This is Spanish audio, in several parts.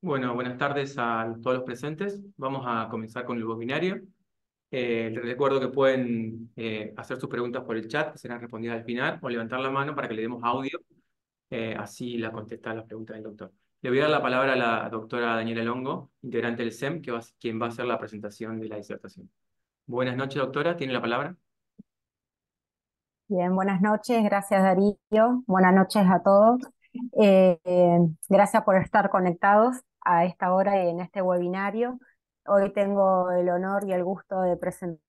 Bueno, buenas tardes a todos los presentes. Vamos a comenzar con el webinario. Les recuerdo que pueden hacer sus preguntas por el chat, que serán respondidas al final, o levantar la mano para que le demos audio, así la contesta las preguntas del doctor. Le voy a dar la palabra a la doctora Daniela Longo, integrante del SEM, quien va a hacer la presentación de la disertación. Buenas noches, doctora. ¿Tiene la palabra? Bien, buenas noches, gracias Darío, buenas noches a todos. Gracias por estar conectados a esta hora y en este webinario. Hoy tengo el honor y el gusto de presentar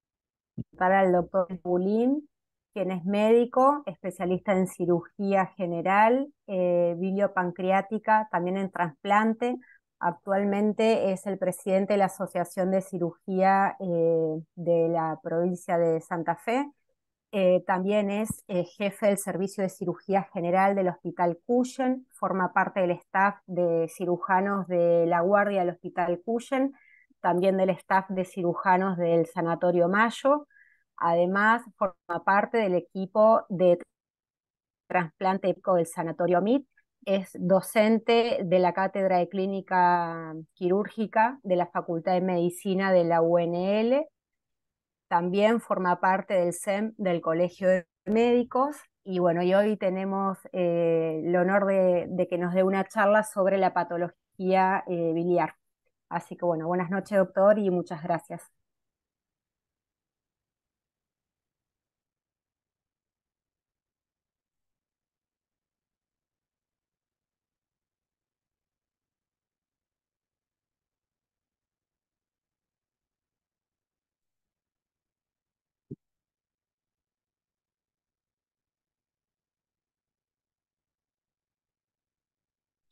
al doctor Bulín, quien es médico, especialista en cirugía general, biliopancreática, también en trasplante. Actualmente es el presidente de la Asociación de Cirugía de la provincia de Santa Fe. También es jefe del Servicio de Cirugía General del Hospital Cuyen, forma parte del staff de cirujanos de la guardia del Hospital Cuyen, también del staff de cirujanos del Sanatorio Mayo. Además, forma parte del equipo de trasplante hepático del Sanatorio MIT. Es docente de la Cátedra de Clínica Quirúrgica de la Facultad de Medicina de la UNL. También forma parte del SEM del Colegio de Médicos. Y bueno, y hoy tenemos el honor de que nos dé una charla sobre la patología biliar. Así que bueno, buenas noches, doctor, y muchas gracias.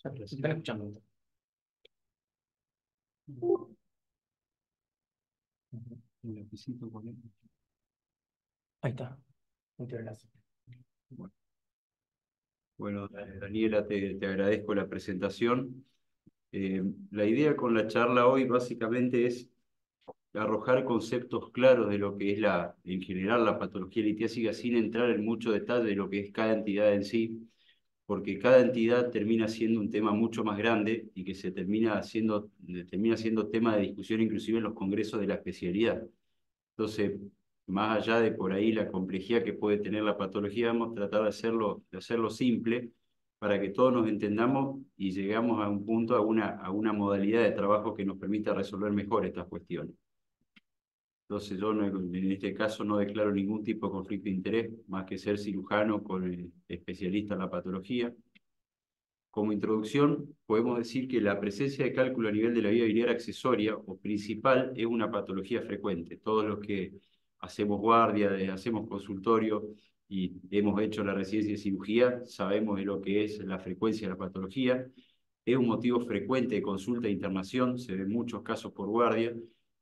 Ya, se están escuchando. Ahí está. Muchas gracias. Bueno, Daniela, te agradezco la presentación. La idea con la charla hoy básicamente es arrojar conceptos claros de lo que es en general la patología litiásica sin entrar en mucho detalle de lo que es cada entidad en sí, porque cada entidad termina siendo un tema mucho más grande y que termina siendo tema de discusión inclusive en los congresos de la especialidad. Entonces, más allá de por ahí la complejidad que puede tener la patología, vamos a tratar de hacerlo simple para que todos nos entendamos y llegamos a un punto, a una modalidad de trabajo que nos permita resolver mejor estas cuestiones. Entonces yo en este caso no declaro ningún tipo de conflicto de interés, más que ser cirujano con el especialista en la patología. Como introducción, podemos decir que la presencia de cálculo a nivel de la vía biliar accesoria o principal es una patología frecuente. Todos los que hacemos guardia, hacemos consultorio y hemos hecho la residencia de cirugía, sabemos de lo que es la frecuencia de la patología. Es un motivo frecuente de consulta e internación, se ven muchos casos por guardia,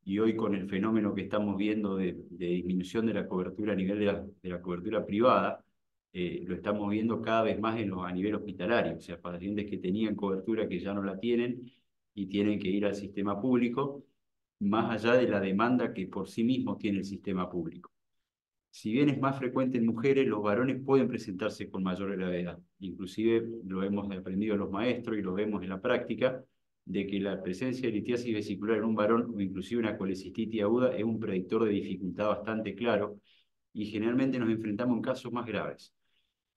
y hoy con el fenómeno que estamos viendo de disminución de la cobertura a nivel de la cobertura privada, lo estamos viendo cada vez más a nivel hospitalario, o sea, pacientes que tenían cobertura que ya no la tienen y tienen que ir al sistema público, más allá de la demanda que por sí mismo tiene el sistema público. Si bien es más frecuente en mujeres, los varones pueden presentarse con mayor gravedad. Inclusive lo hemos aprendido los maestros y lo vemos en la práctica, de que la presencia de litiasis vesicular en un varón o inclusive una colecistitis aguda es un predictor de dificultad bastante claro y generalmente nos enfrentamos en casos más graves.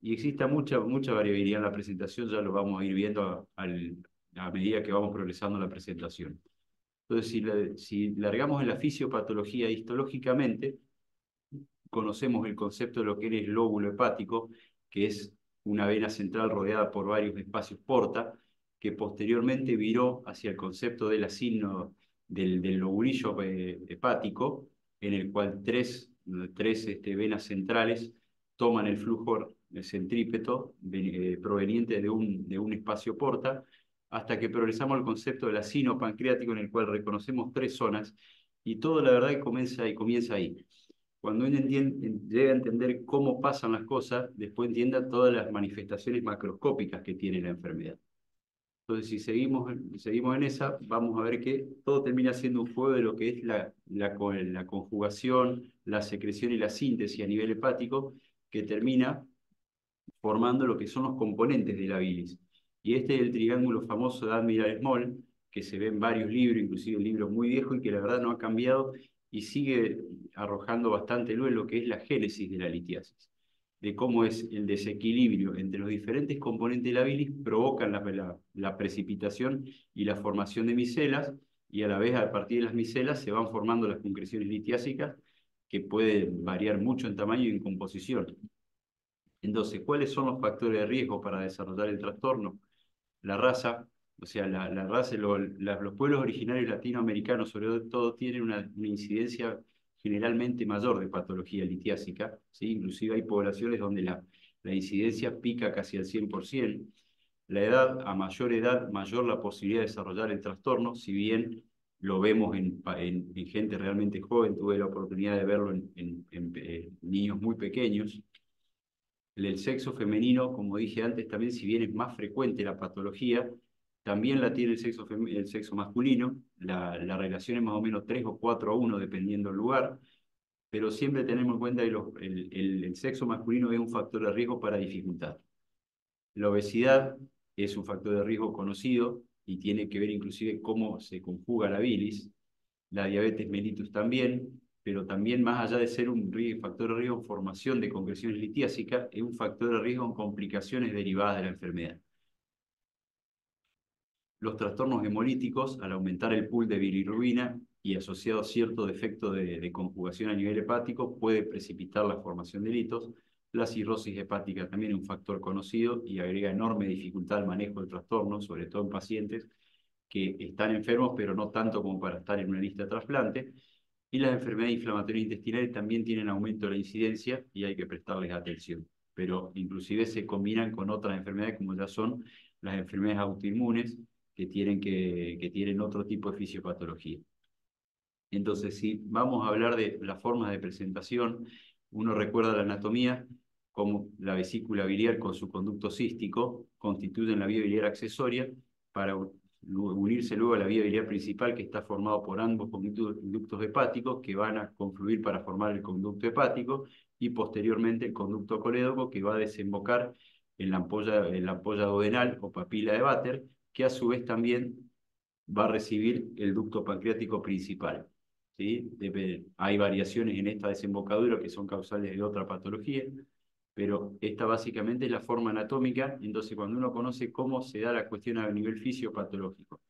Y existe mucha variabilidad en la presentación, ya lo vamos a ir viendo a medida que vamos progresando en la presentación. Entonces, si largamos en la fisiopatología histológicamente, conocemos el concepto de lo que es el lóbulo hepático, que es una vena central rodeada por varios espacios porta, que posteriormente viró hacia el concepto del asigno del lobulillo hepático, en el cual tres venas centrales toman el flujo centrípeto proveniente de un espacio porta, hasta que progresamos al concepto del asino pancreático, en el cual reconocemos tres zonas, y todo la verdad comienza ahí. Cuando uno llega a entender cómo pasan las cosas, después entienda todas las manifestaciones macroscópicas que tiene la enfermedad. Entonces, si seguimos en esa, vamos a ver que todo termina siendo un juego de lo que es la conjugación, la secreción y la síntesis a nivel hepático, que termina formando lo que son los componentes de la bilis. Y este es el triángulo famoso de Admiral-Small, que se ve en varios libros, inclusive libros muy viejos, y que la verdad no ha cambiado y sigue arrojando bastante luz en lo que es la génesis de la litiasis, de cómo es el desequilibrio entre los diferentes componentes de la bilis provocan la precipitación y la formación de micelas, y a la vez a partir de las micelas se van formando las concreciones litiásicas que pueden variar mucho en tamaño y en composición. Entonces, ¿cuáles son los factores de riesgo para desarrollar el trastorno? La raza, o sea, la raza, los pueblos originarios latinoamericanos sobre todo tienen una incidencia generalmente mayor de patología litiásica, ¿sí? Inclusive hay poblaciones donde la incidencia pica casi al 100%. La edad, a mayor edad, mayor la posibilidad de desarrollar el trastorno, si bien lo vemos en gente realmente joven, tuve la oportunidad de verlo en niños muy pequeños. El sexo femenino, como dije antes, también si bien es más frecuente la patología, también la tiene el sexo masculino. La relación es más o menos 3 o 4 a 1, dependiendo del lugar, pero siempre tenemos en cuenta que el sexo masculino es un factor de riesgo para dificultad. La obesidad es un factor de riesgo conocido y tiene que ver inclusive cómo se conjuga la bilis. La diabetes mellitus también, pero también más allá de ser un factor de riesgo en formación de concreciones litiásicas, es un factor de riesgo en complicaciones derivadas de la enfermedad. Los trastornos hemolíticos, al aumentar el pool de bilirrubina y asociado a cierto defecto de conjugación a nivel hepático, puede precipitar la formación de litos. La cirrosis hepática también es un factor conocido y agrega enorme dificultad al manejo del trastorno, sobre todo en pacientes que están enfermos, pero no tanto como para estar en una lista de trasplante. Y las enfermedades inflamatorias intestinales también tienen aumento de la incidencia y hay que prestarles atención. Pero inclusive se combinan con otras enfermedades como ya son las enfermedades autoinmunes que tienen otro tipo de fisiopatología. Entonces, si vamos a hablar de las formas de presentación, uno recuerda la anatomía como la vesícula biliar con su conducto cístico constituyen la vía biliar accesoria para unirse luego a la vía biliar principal, que está formado por ambos conductos hepáticos que van a confluir para formar el conducto hepático, y posteriormente el conducto colédoco, que va a desembocar en la ampolla duodenal o papila de Vater, que a su vez también va a recibir el ducto pancreático principal. ¿Sí? Hay variaciones en esta desembocadura que son causales de otra patología, pero esta básicamente es la forma anatómica. Entonces, cuando uno conoce cómo se da la cuestión a nivel fisiopatológico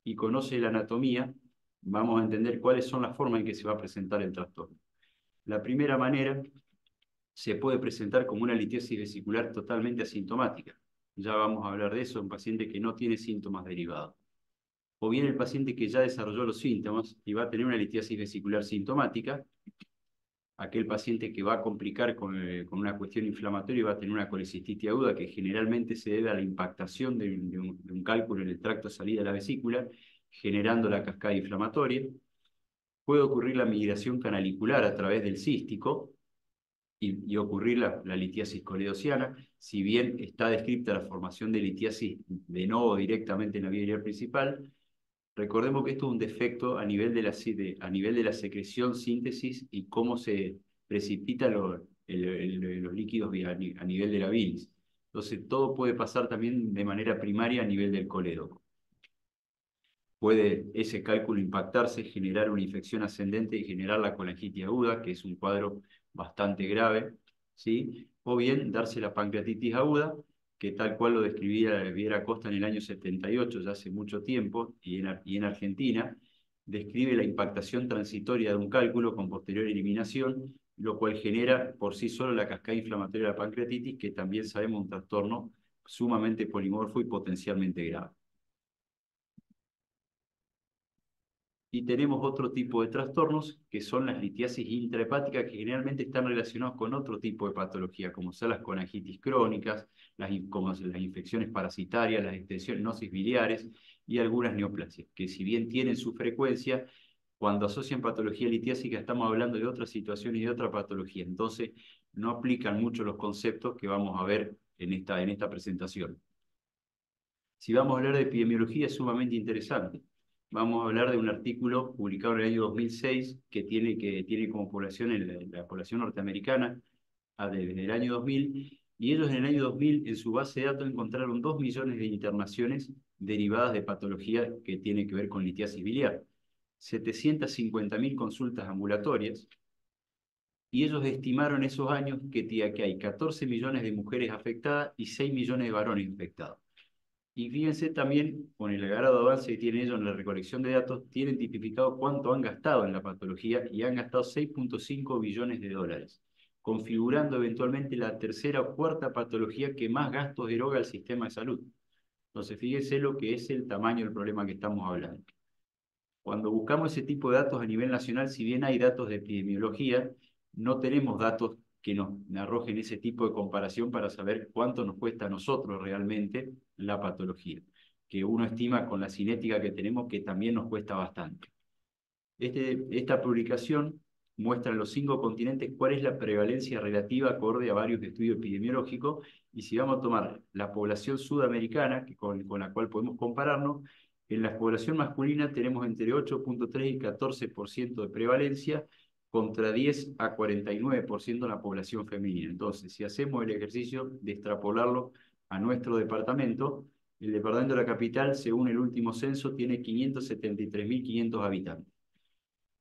y conoce la anatomía, vamos a entender cuáles son las formas en que se va a presentar el trastorno. La primera manera se puede presentar como una litiasis vesicular totalmente asintomática. Ya vamos a hablar de eso en paciente que no tiene síntomas derivados. O bien el paciente que ya desarrolló los síntomas y va a tener una litiasis vesicular sintomática, aquel paciente que va a complicar con una cuestión inflamatoria y va a tener una colecistitis aguda, que generalmente se debe a la impactación de un cálculo en el tracto de salida de la vesícula, generando la cascada inflamatoria. Puede ocurrir la migración canalicular a través del cístico y ocurrir la litiasis coledociana. Si bien está descrita la formación de litiasis de novo directamente en la vía biliar principal, recordemos que esto es un defecto a nivel de la secreción, síntesis y cómo se precipitan los líquidos a nivel de la bilis. Entonces, todo puede pasar también de manera primaria a nivel del colédoco. Puede ese cálculo impactarse, generar una infección ascendente y generar la colangitis aguda, que es un cuadro bastante grave, ¿sí? O bien darse la pancreatitis aguda, que tal cual lo describía Viera Costa en el año 78, ya hace mucho tiempo, y en Argentina, describe la impactación transitoria de un cálculo con posterior eliminación, lo cual genera por sí solo la cascada inflamatoria de la pancreatitis, que también sabemos un trastorno sumamente polimorfo y potencialmente grave. Y tenemos otro tipo de trastornos, que son las litiasis intrahepáticas, que generalmente están relacionados con otro tipo de patología, como son las colangitis crónicas, como las infecciones parasitarias, las extensiones biliares y algunas neoplasias, que si bien tienen su frecuencia, cuando asocian patología litiásica estamos hablando de otra situación y de otra patología. Entonces, no aplican mucho los conceptos que vamos a ver en esta presentación. Si vamos a hablar de epidemiología, es sumamente interesante. Vamos a hablar de un artículo publicado en el año 2006 que tiene como población la población norteamericana desde el año 2000, Y ellos en el año 2000, en su base de datos, encontraron 2 millones de internaciones derivadas de patología que tiene que ver con litiasis biliar, 750.000 consultas ambulatorias, y ellos estimaron esos años que hay 14 millones de mujeres afectadas y 6 millones de varones infectados. Y fíjense también, con el agarrado avance que tienen ellos en la recolección de datos, tienen tipificado cuánto han gastado en la patología y han gastado 6.5 billones de dólares, configurando eventualmente la tercera o cuarta patología que más gastos eroga al sistema de salud. Entonces, fíjense lo que es el tamaño del problema que estamos hablando. Cuando buscamos ese tipo de datos a nivel nacional, si bien hay datos de epidemiología, no tenemos datos que nos arrojen ese tipo de comparación para saber cuánto nos cuesta a nosotros realmente la patología, que uno estima con la cinética que tenemos que también nos cuesta bastante. Esta publicación muestra en los 5 continentes cuál es la prevalencia relativa acorde a varios estudios epidemiológicos, y si vamos a tomar la población sudamericana, con la cual podemos compararnos, en la población masculina tenemos entre 8.3 y 14% de prevalencia, contra 10 a 49% en la población femenina. Entonces, si hacemos el ejercicio de extrapolarlo a nuestro departamento, el departamento de la capital, según el último censo, tiene 573.500 habitantes.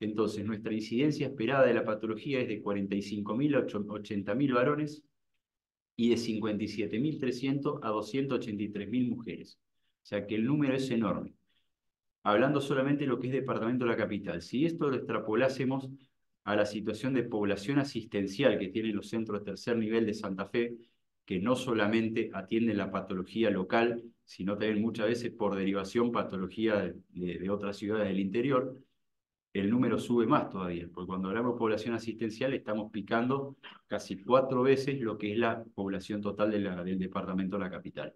Entonces, nuestra incidencia esperada de la patología es de 45.000 a 80.000 varones y de 57.300 a 283.000 mujeres. O sea que el número es enorme. Hablando solamente de lo que es departamento de la capital. Si esto lo extrapolásemos a la situación de población asistencial que tienen los centros de tercer nivel de Santa Fe, que no solamente atienden la patología local, sino también muchas veces por derivación patología de otras ciudades del interior, el número sube más todavía, porque cuando hablamos de población asistencial estamos picando casi 4 veces lo que es la población total del departamento de la capital.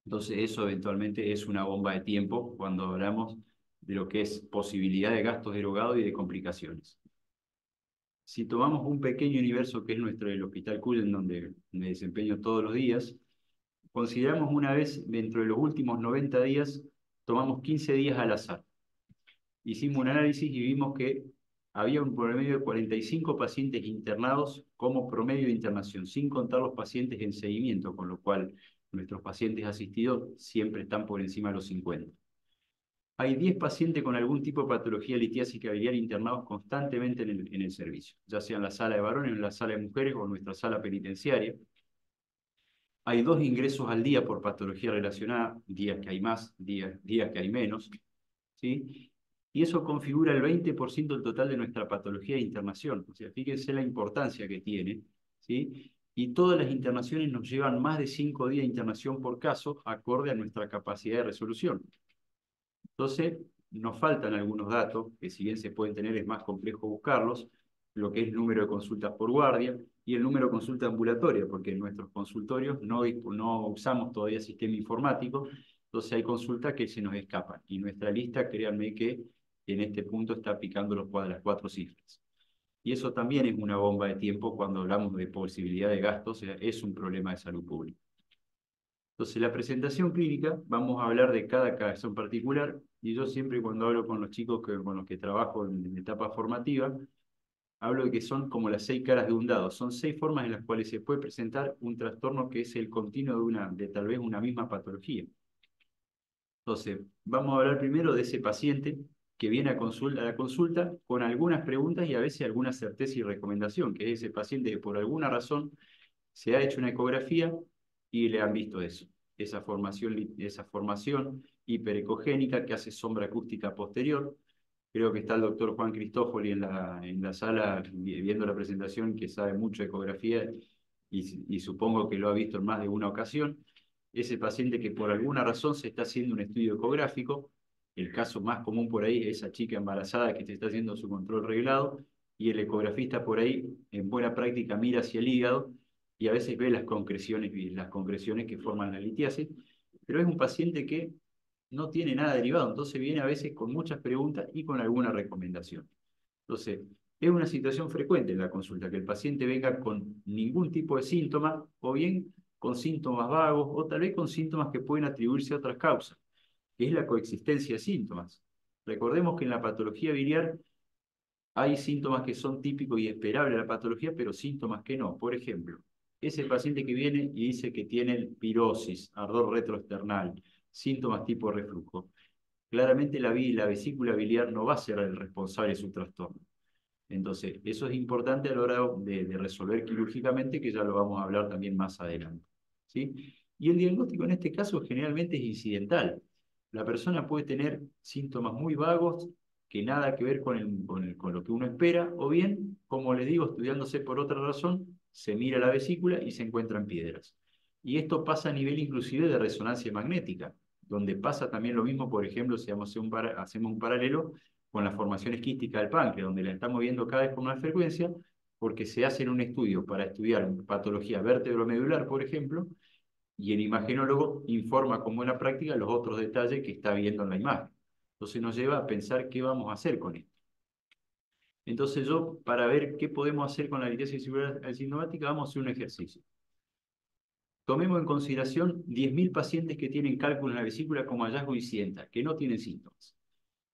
Entonces eso eventualmente es una bomba de tiempo cuando hablamos de lo que es posibilidad de gastos erogados y de complicaciones. Si tomamos un pequeño universo que es nuestro del Hospital Cullen, donde me desempeño todos los días, consideramos una vez dentro de los últimos 90 días, tomamos 15 días al azar. Hicimos un análisis y vimos que había un promedio de 45 pacientes internados como promedio de internación, sin contar los pacientes en seguimiento, con lo cual nuestros pacientes asistidos siempre están por encima de los 50. Hay 10 pacientes con algún tipo de patología litiásica biliar internados constantemente en el servicio, ya sea en la sala de varones, en la sala de mujeres o en nuestra sala penitenciaria. Hay 2 ingresos al día por patología relacionada, días que hay más, días que hay menos, ¿sí? Y eso configura el 20% del total de nuestra patología de internación. O sea, fíjense la importancia que tiene, ¿sí? Y todas las internaciones nos llevan más de 5 días de internación por caso, acorde a nuestra capacidad de resolución. Entonces, nos faltan algunos datos, que si bien se pueden tener, es más complejo buscarlos, lo que es el número de consultas por guardia y el número de consultas ambulatorias, porque en nuestros consultorios no usamos todavía sistema informático, entonces hay consultas que se nos escapan. Y nuestra lista, créanme que en este punto está picando las 4 cifras. Y eso también es una bomba de tiempo cuando hablamos de posibilidad de gastos, o sea, es un problema de salud pública. Entonces, la presentación clínica, vamos a hablar de cada caso en particular, y yo siempre cuando hablo con los chicos con los que trabajo en etapa formativa, hablo de que son como las 6 caras de un dado, son 6 formas en las cuales se puede presentar un trastorno que es el continuo de tal vez una misma patología. Entonces, vamos a hablar primero de ese paciente que viene a la consulta con algunas preguntas y a veces alguna certeza y recomendación, que es ese paciente que por alguna razón se ha hecho una ecografía y le han visto eso, esa formación hiperecogénica que hace sombra acústica posterior. Creo que está el doctor Juan Cristófoli en la sala viendo la presentación, que sabe mucho de ecografía y supongo que lo ha visto en más de una ocasión. Ese paciente que por alguna razón se está haciendo un estudio ecográfico, el caso más común por ahí es esa chica embarazada que se está haciendo su control reglado y el ecografista por ahí en buena práctica mira hacia el hígado y a veces ve las concreciones que forman la litiasis, pero es un paciente que no tiene nada derivado, entonces viene a veces con muchas preguntas y con alguna recomendación. Entonces, es una situación frecuente en la consulta, que el paciente venga con ningún tipo de síntoma, o bien con síntomas vagos, o tal vez con síntomas que pueden atribuirse a otras causas, que es la coexistencia de síntomas. Recordemos que en la patología biliar hay síntomas que son típicos y esperables de la patología, pero síntomas que no. Por ejemplo, ese paciente que viene y dice que tiene pirosis, ardor retroesternal, síntomas tipo reflujo, claramente la vesícula biliar no va a ser el responsable de su trastorno. Entonces, eso es importante a la hora de resolver quirúrgicamente, que ya lo vamos a hablar también más adelante, ¿sí? Y el diagnóstico en este caso generalmente es incidental. La persona puede tener síntomas muy vagos que nada que ver con lo que uno espera, o bien, como les digo, estudiándose por otra razón, se mira la vesícula y se encuentran piedras. Y esto pasa a nivel inclusive de resonancia magnética, donde pasa también lo mismo, por ejemplo, si hacemos un paralelo con la formación esquística del páncreas, donde la estamos viendo cada vez con más frecuencia, porque se hace un estudio para estudiar patología vértebromedular, por ejemplo, y el imagenólogo informa con buena práctica los otros detalles que está viendo en la imagen. Entonces nos lleva a pensar qué vamos a hacer con esto. Entonces yo, para ver qué podemos hacer con la litiasis vesicular asintomática, vamos a hacer un ejercicio. Tomemos en consideración 10.000 pacientes que tienen cálculo en la vesícula como hallazgo incidente, que no tienen síntomas.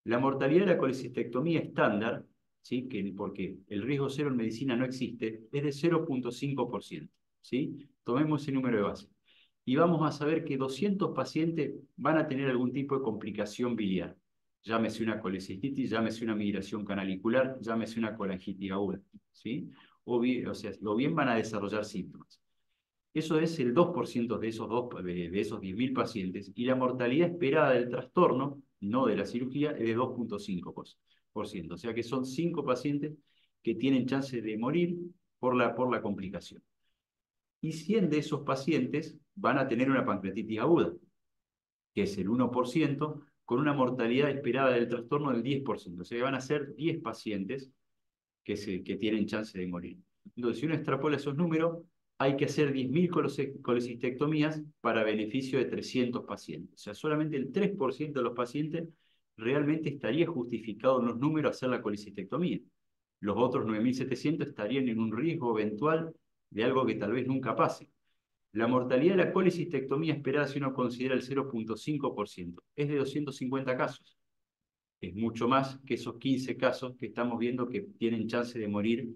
La mortalidad de la colecistectomía estándar, ¿sí? Porque el riesgo cero en medicina no existe, es de 0,5%. ¿Sí? Tomemos ese número de base. Y vamos a saber que 200 pacientes van a tener algún tipo de complicación biliar. Llámese una colecistitis, llámese una migración canalicular, llámese una colangitis aguda. ¿Sí? O bien van a desarrollar síntomas. Eso es el 2% de esos 10.000 pacientes, y la mortalidad esperada del trastorno, no de la cirugía, es de 2,5%. O sea que son 5 pacientes que tienen chance de morir por la complicación. Y 100 de esos pacientes van a tener una pancreatitis aguda, que es el 1%, con una mortalidad esperada del trastorno del 10%. O sea que van a ser 10 pacientes que tienen chance de morir. Entonces, si uno extrapola esos números, hay que hacer 10.000 colecistectomías para beneficio de 300 pacientes. O sea, solamente el 3% de los pacientes realmente estaría justificado en los números hacer la colecistectomía. Los otros 9.700 estarían en un riesgo eventual de algo que tal vez nunca pase. La mortalidad de la colecistectomía esperada, si uno considera el 0,5%, es de 250 casos. Es mucho más que esos 15 casos que estamos viendo que tienen chance de morir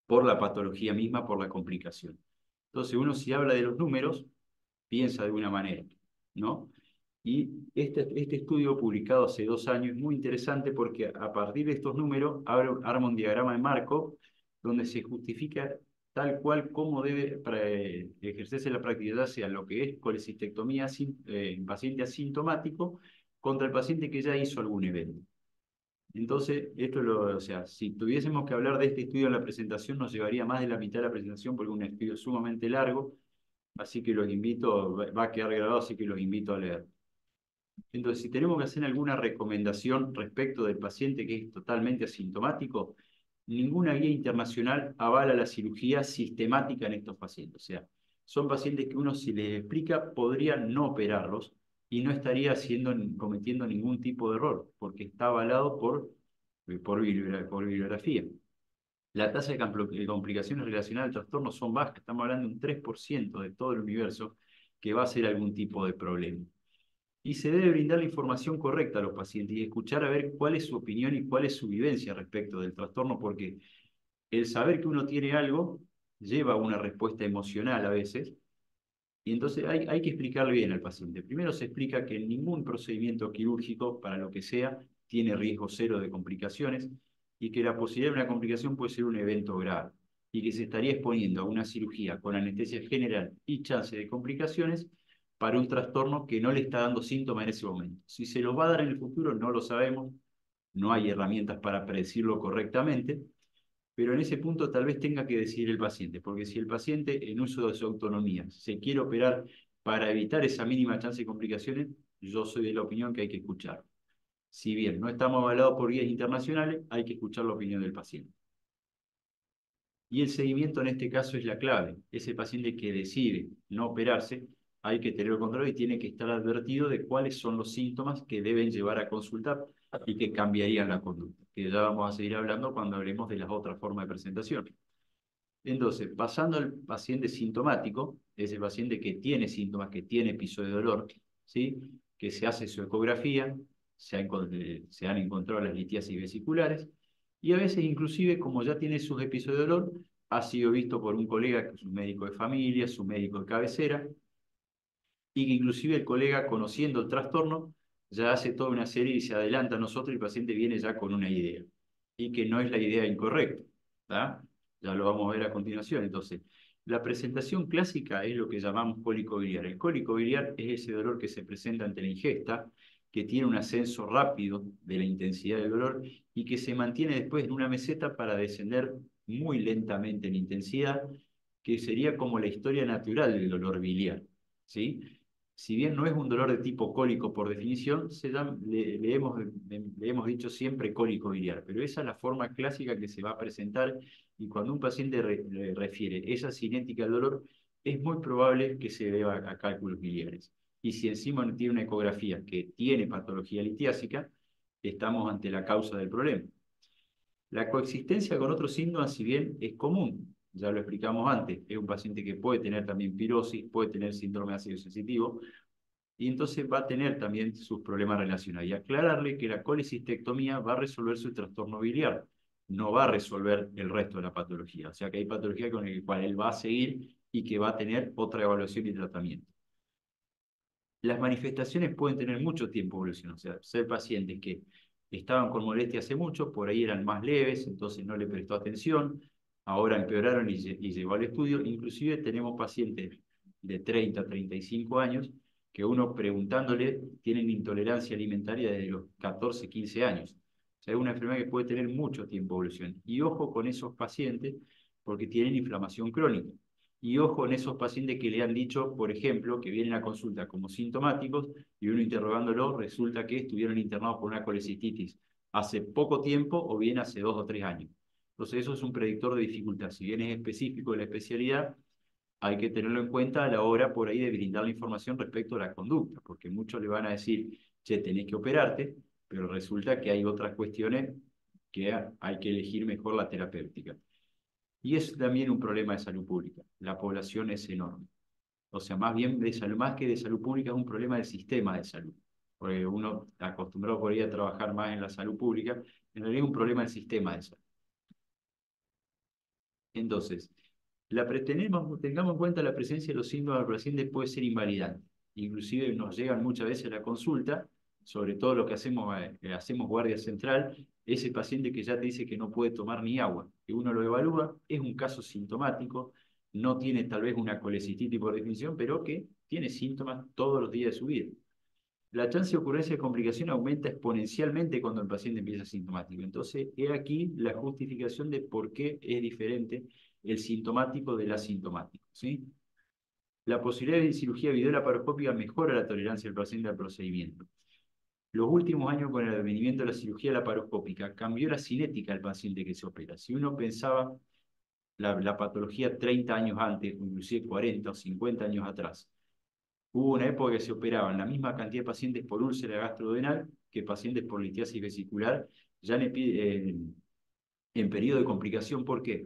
por la patología misma, por la complicación. Entonces uno, si habla de los números, piensa de una manera, ¿no? Y este estudio publicado hace 2 años es muy interesante porque a partir de estos números arma un diagrama de Markov donde se justifica tal cual cómo debe ejercerse la práctica, ya sea lo que es colecistectomía en paciente asintomático contra el paciente que ya hizo algún evento. Entonces, o sea, si tuviésemos que hablar de este estudio en la presentación, nos llevaría más de la mitad de la presentación porque es un estudio sumamente largo, así que los invito, va a quedar grabado, así que los invito a leer. Entonces, si tenemos que hacer alguna recomendación respecto del paciente que es totalmente asintomático, ninguna guía internacional avala la cirugía sistemática en estos pacientes. O sea, son pacientes que uno, si les explica, podría no operarlos y no estaría cometiendo ningún tipo de error, porque está avalado por bibliografía. La tasa de complicaciones relacionadas al trastorno son bajas, estamos hablando de un 3% de todo el universo que va a ser algún tipo de problema. Y se debe brindar la información correcta a los pacientes y escuchar a ver cuál es su opinión y cuál es su vivencia respecto del trastorno, porque el saber que uno tiene algo lleva a una respuesta emocional a veces, y entonces hay que explicarle bien al paciente. Primero se explica que ningún procedimiento quirúrgico, para lo que sea, tiene riesgo cero de complicaciones, y que la posibilidad de una complicación puede ser un evento grave, y que se estaría exponiendo a una cirugía con anestesia general y chance de complicaciones para un trastorno que no le está dando síntomas en ese momento. Si se los va a dar en el futuro, no lo sabemos, no hay herramientas para predecirlo correctamente, pero en ese punto tal vez tenga que decidir el paciente, porque si el paciente en uso de su autonomía se quiere operar para evitar esa mínima chance de complicaciones, yo soy de la opinión que hay que escuchar. Si bien no estamos avalados por guías internacionales, hay que escuchar la opinión del paciente. Y el seguimiento en este caso es la clave. Ese paciente que decide no operarse, hay que tenerlo controlado y tiene que estar advertido de cuáles son los síntomas que deben llevar a consultar y que cambiarían la conducta, que ya vamos a seguir hablando cuando hablemos de las otras formas de presentación. Entonces, pasando al paciente sintomático, ese paciente que tiene síntomas, que tiene episodio de dolor, ¿sí? Que se hace su ecografía, se han encontrado las litiasis vesiculares, y a veces inclusive, como ya tiene sus episodios de dolor, ha sido visto por un colega que es un médico de familia, su médico de cabecera, y que inclusive el colega, conociendo el trastorno, ya hace toda una serie y se adelanta a nosotros y el paciente viene ya con una idea, y que no es la idea incorrecta, ¿tá? Ya lo vamos a ver a continuación. Entonces, la presentación clásica es lo que llamamos cólico biliar. El cólico biliar es ese dolor que se presenta ante la ingesta, que tiene un ascenso rápido de la intensidad del dolor y que se mantiene después en una meseta para descender muy lentamente en intensidad, que sería como la historia natural del dolor biliar, ¿sí? Si bien no es un dolor de tipo cólico por definición, le hemos dicho siempre cólico biliar, pero esa es la forma clásica que se va a presentar y cuando un paciente refiere esa cinética del dolor, es muy probable que se deba a cálculos biliares. Y si encima no tiene una ecografía que tiene patología litiásica, estamos ante la causa del problema. La coexistencia con otros síntomas, si bien es común, ya lo explicamos antes, es un paciente que puede tener también pirosis, puede tener síndrome ácido sensitivo, y entonces va a tener también sus problemas relacionados. Y aclararle que la colecistectomía va a resolver su trastorno biliar, no va a resolver el resto de la patología. O sea que hay patología con la cual él va a seguir y que va a tener otra evaluación y tratamiento. Las manifestaciones pueden tener mucho tiempo de evolución, o sea, ser pacientes que estaban con molestia hace mucho, por ahí eran más leves, entonces no le prestó atención, ahora empeoraron y llegó al estudio. Inclusive tenemos pacientes de 30, 35 años que uno preguntándole tienen intolerancia alimentaria desde los 14, 15 años. O sea, es una enfermedad que puede tener mucho tiempo de evolución. Y ojo con esos pacientes porque tienen inflamación crónica. Y ojo en esos pacientes que le han dicho, por ejemplo, que vienen a consulta como sintomáticos y uno interrogándolo resulta que estuvieron internados por una colecistitis hace poco tiempo o bien hace 2 o 3 años. Entonces eso es un predictor de dificultad. Si bien es específico de la especialidad, hay que tenerlo en cuenta a la hora por ahí de brindar la información respecto a la conducta, porque muchos le van a decir, che, tenés que operarte, pero resulta que hay otras cuestiones que hay que elegir mejor la terapéutica. Y es también un problema de salud pública. La población es enorme. O sea, más bien de salud, más que de salud pública, es un problema del sistema de salud. Porque uno acostumbrado por ahí a trabajar más en la salud pública, en realidad es un problema del sistema de salud. Entonces, tengamos en cuenta la presencia de los síntomas del paciente puede ser invalidante. Inclusive nos llegan muchas veces a la consulta, sobre todo lo que hacemos guardia central, ese paciente que ya te dice que no puede tomar ni agua, que uno lo evalúa, es un caso sintomático, no tiene tal vez una colecistitis por definición, pero que tiene síntomas todos los días de su vida. La chance de ocurrencia de complicación aumenta exponencialmente cuando el paciente empieza sintomático. Entonces, he aquí la justificación de por qué es diferente el sintomático del asintomático, ¿sí? La posibilidad de cirugía videolaparoscópica mejora la tolerancia del paciente al procedimiento. Los últimos años con el advenimiento de la cirugía laparoscópica cambió la cinética del paciente que se opera. Si uno pensaba la patología 30 años antes, o inclusive 40 o 50 años atrás, hubo una época que se operaban la misma cantidad de pacientes por úlcera gastrodenal que pacientes por litiasis vesicular, ya en periodo de complicación. ¿Por qué?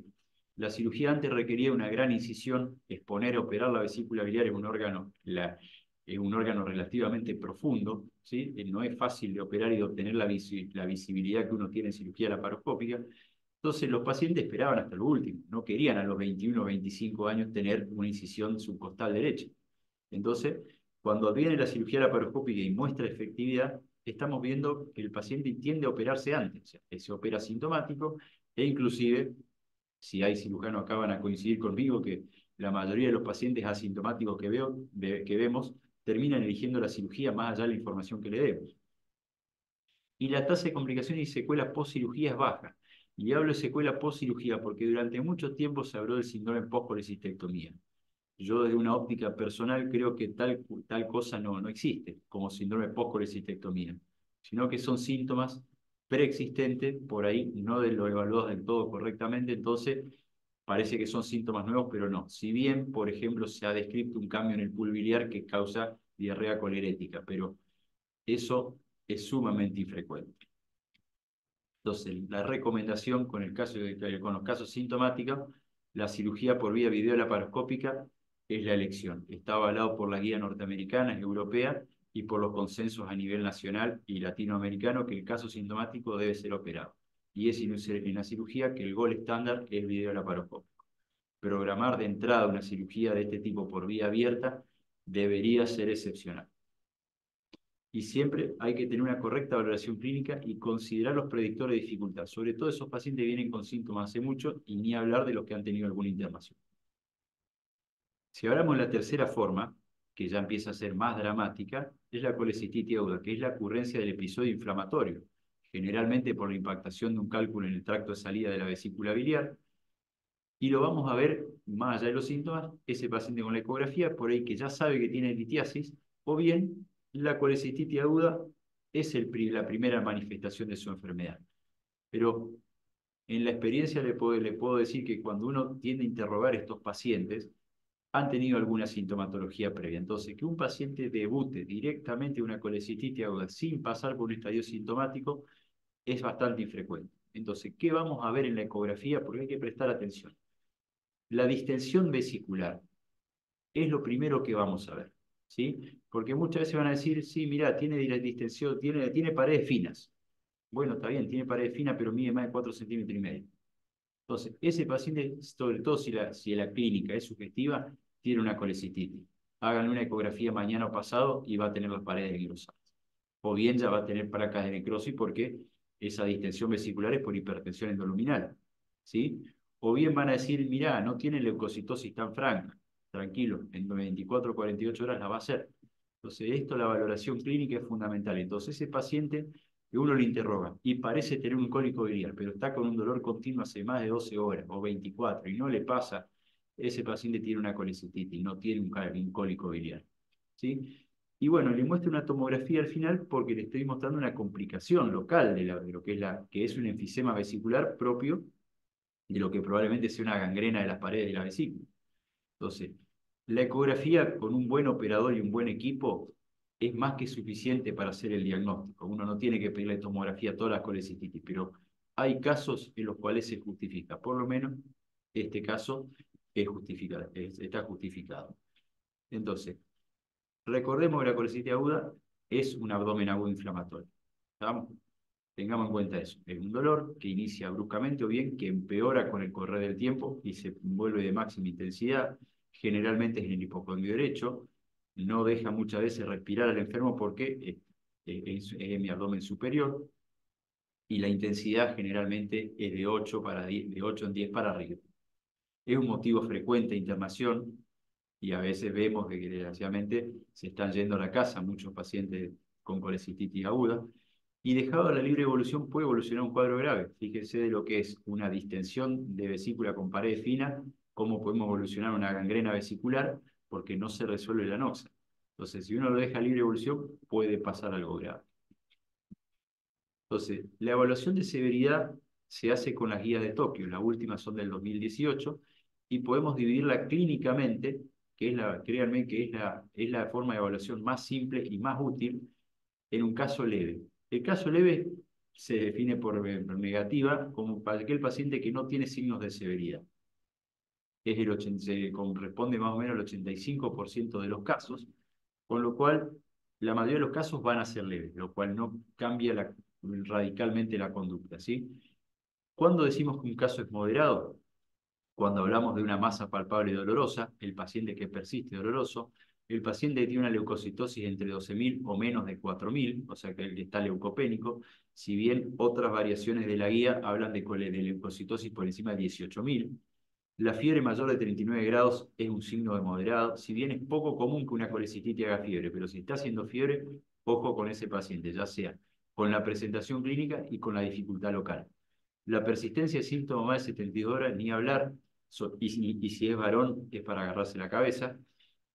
La cirugía antes requería una gran incisión, exponer, operar la vesícula biliar en un órgano relativamente profundo, ¿sí? No es fácil de operar y de obtener la visibilidad que uno tiene en cirugía laparoscópica. Entonces los pacientes esperaban hasta lo último, no querían a los 21 o 25 años tener una incisión subcostal derecha. Entonces, cuando viene la cirugía laparoscópica y muestra efectividad, estamos viendo que el paciente tiende a operarse antes, o sea, que se opera sintomático e inclusive, si hay cirujanos acá van a coincidir conmigo que la mayoría de los pacientes asintomáticos que vemos terminan eligiendo la cirugía más allá de la información que le demos. Y la tasa de complicaciones y secuelas post-cirugía es baja. Y hablo de secuela post-cirugía porque durante mucho tiempo se habló del síndrome post-colecistectomía. Yo desde una óptica personal creo que tal cosa no existe como síndrome post-colecistectomía, sino que son síntomas preexistentes, por ahí no de lo evaluados del todo correctamente, entonces parece que son síntomas nuevos, pero no. Si bien, por ejemplo, se ha descrito un cambio en el pool biliar que causa diarrea colerética, pero eso es sumamente infrecuente. Entonces, la recomendación con los casos sintomáticos, la cirugía por vía videolaparoscópica es la elección. Está avalado por la guía norteamericana, europea, y por los consensos a nivel nacional y latinoamericano que el caso sintomático debe ser operado. Y es en la cirugía que el gol estándar es el videolaparoscópico. programar de entrada una cirugía de este tipo por vía abierta debería ser excepcional. Y siempre hay que tener una correcta valoración clínica y considerar los predictores de dificultad. Sobre todo esos pacientes que vienen con síntomas hace mucho y ni hablar de los que han tenido alguna internación. Si hablamos de la tercera forma, que ya empieza a ser más dramática, es la colecistitis aguda, que es la ocurrencia del episodio inflamatorio, generalmente por la impactación de un cálculo en el tracto de salida de la vesícula biliar. Y lo vamos a ver, más allá de los síntomas, ese paciente con la ecografía, por ahí que ya sabe que tiene litiasis, o bien la colecistitis aguda es la primera manifestación de su enfermedad. Pero en la experiencia le puedo decir que cuando uno tiende a interrogar a estos pacientes, han tenido alguna sintomatología previa. Entonces, que un paciente debute directamente una colecistitis aguda sin pasar por un estadio sintomático es bastante infrecuente. Entonces, ¿qué vamos a ver en la ecografía? Porque hay que prestar atención. La distensión vesicular es lo primero que vamos a ver, ¿sí? Porque muchas veces van a decir, sí, mira, tiene distensión, tiene paredes finas. Bueno, está bien, tiene paredes finas, pero mide más de 4,5 centímetros. Entonces, ese paciente, sobre todo si la clínica es sugestiva, tiene una colecistitis. Háganle una ecografía mañana o pasado y va a tener las paredes engrosadas. O bien ya va a tener placas de necrosis porque esa distensión vesicular es por hipertensión endoluminal, ¿sí? O bien van a decir, mirá, no tiene leucocitosis tan franca, tranquilo, en 24 o 48 horas la va a hacer. Entonces, la valoración clínica es fundamental. Entonces, ese paciente que uno le interroga y parece tener un cólico biliar, pero está con un dolor continuo hace más de 12 horas o 24 y no le pasa, ese paciente tiene una colecistitis, no tiene un cólico biliar, ¿sí? Y bueno, le muestro una tomografía al final porque le estoy mostrando una complicación local de lo que es un enfisema vesicular propio de lo que probablemente sea una gangrena de las paredes de la vesícula. Entonces, la ecografía con un buen operador y un buen equipo es más que suficiente para hacer el diagnóstico. Uno no tiene que pedirle tomografía a todas las colecistitis, pero hay casos en los cuales se justifica. Por lo menos, este caso está justificado. Entonces, recordemos que la colecistitis aguda es un abdomen agudo inflamatorio. ¿Estamos? Tengamos en cuenta eso. Es un dolor que inicia bruscamente o bien que empeora con el correr del tiempo y se vuelve de máxima intensidad. Generalmente es en el hipocondrio derecho. No deja muchas veces respirar al enfermo porque es en mi abdomen superior y la intensidad generalmente es de 8, de 8 en 10 para arriba. Es un motivo frecuente de internación y a veces vemos que desgraciadamente se están yendo a la casa muchos pacientes con colecistitis aguda, y dejado a la libre evolución puede evolucionar un cuadro grave. Fíjense de lo que es una distensión de vesícula con pared fina, cómo podemos evolucionar una gangrena vesicular porque no se resuelve la anoxa. Entonces, si uno lo deja a libre evolución, puede pasar algo grave. Entonces, la evaluación de severidad se hace con las guías de Tokio, las últimas son del 2018, y podemos dividirla clínicamente, que es créanme que es la forma de evaluación más simple y más útil en un caso leve. El caso leve se define por negativa como para aquel paciente que no tiene signos de severidad. Se corresponde más o menos al 85% de los casos, con lo cual la mayoría de los casos van a ser leves, lo cual no cambia radicalmente la conducta, ¿sí? ¿Cuándo decimos que un caso es moderado? Cuando hablamos de una masa palpable y dolorosa, el paciente que persiste doloroso, el paciente que tiene una leucocitosis entre 12.000 o menos de 4.000, o sea que el que está leucopénico, si bien otras variaciones de la guía hablan de leucocitosis por encima de 18.000. La fiebre mayor de 39 grados es un signo de moderado, si bien es poco común que una colecistitis haga fiebre, pero si está haciendo fiebre, ojo con ese paciente, ya sea con la presentación clínica y con la dificultad local. La persistencia de síntomas más de 72 horas, ni hablar, y si es varón, es para agarrarse la cabeza.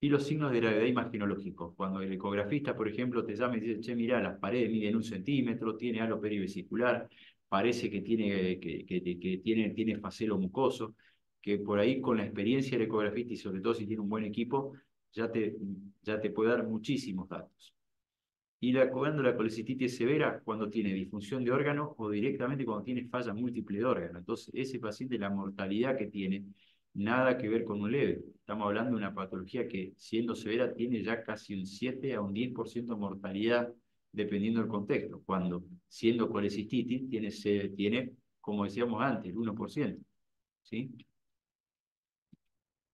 Y los signos de gravedad imaginológicos. Cuando el ecografista, por ejemplo, te llama y dice, che, mirá, las paredes miden 1 centímetro, tiene halo perivesicular, parece que tiene facelo mucoso, que por ahí con la experiencia del ecografista y sobre todo si tiene un buen equipo, ya te puede dar muchísimos datos. Y cuando la colecistitis es severa, cuando tiene disfunción de órgano o directamente cuando tiene falla múltiple de órgano. Entonces, ese paciente, la mortalidad que tiene, nada que ver con un leve. Estamos hablando de una patología que, siendo severa, tiene ya casi un 7 a un 10% de mortalidad, dependiendo del contexto. Cuando, siendo colecistitis, tiene, como decíamos antes, el 1%. ¿Sí?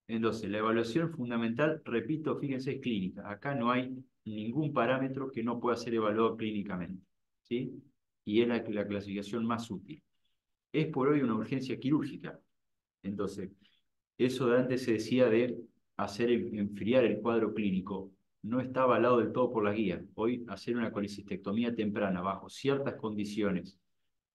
Entonces, la evaluación fundamental, repito, fíjense, es clínica. Acá no hay ningún parámetro que no pueda ser evaluado clínicamente, ¿sí? Y es la clasificación más útil. Es por hoy una urgencia quirúrgica. Entonces, eso de antes se decía de enfriar el cuadro clínico, no está avalado del todo por la guía. Hoy, hacer una colecistectomía temprana bajo ciertas condiciones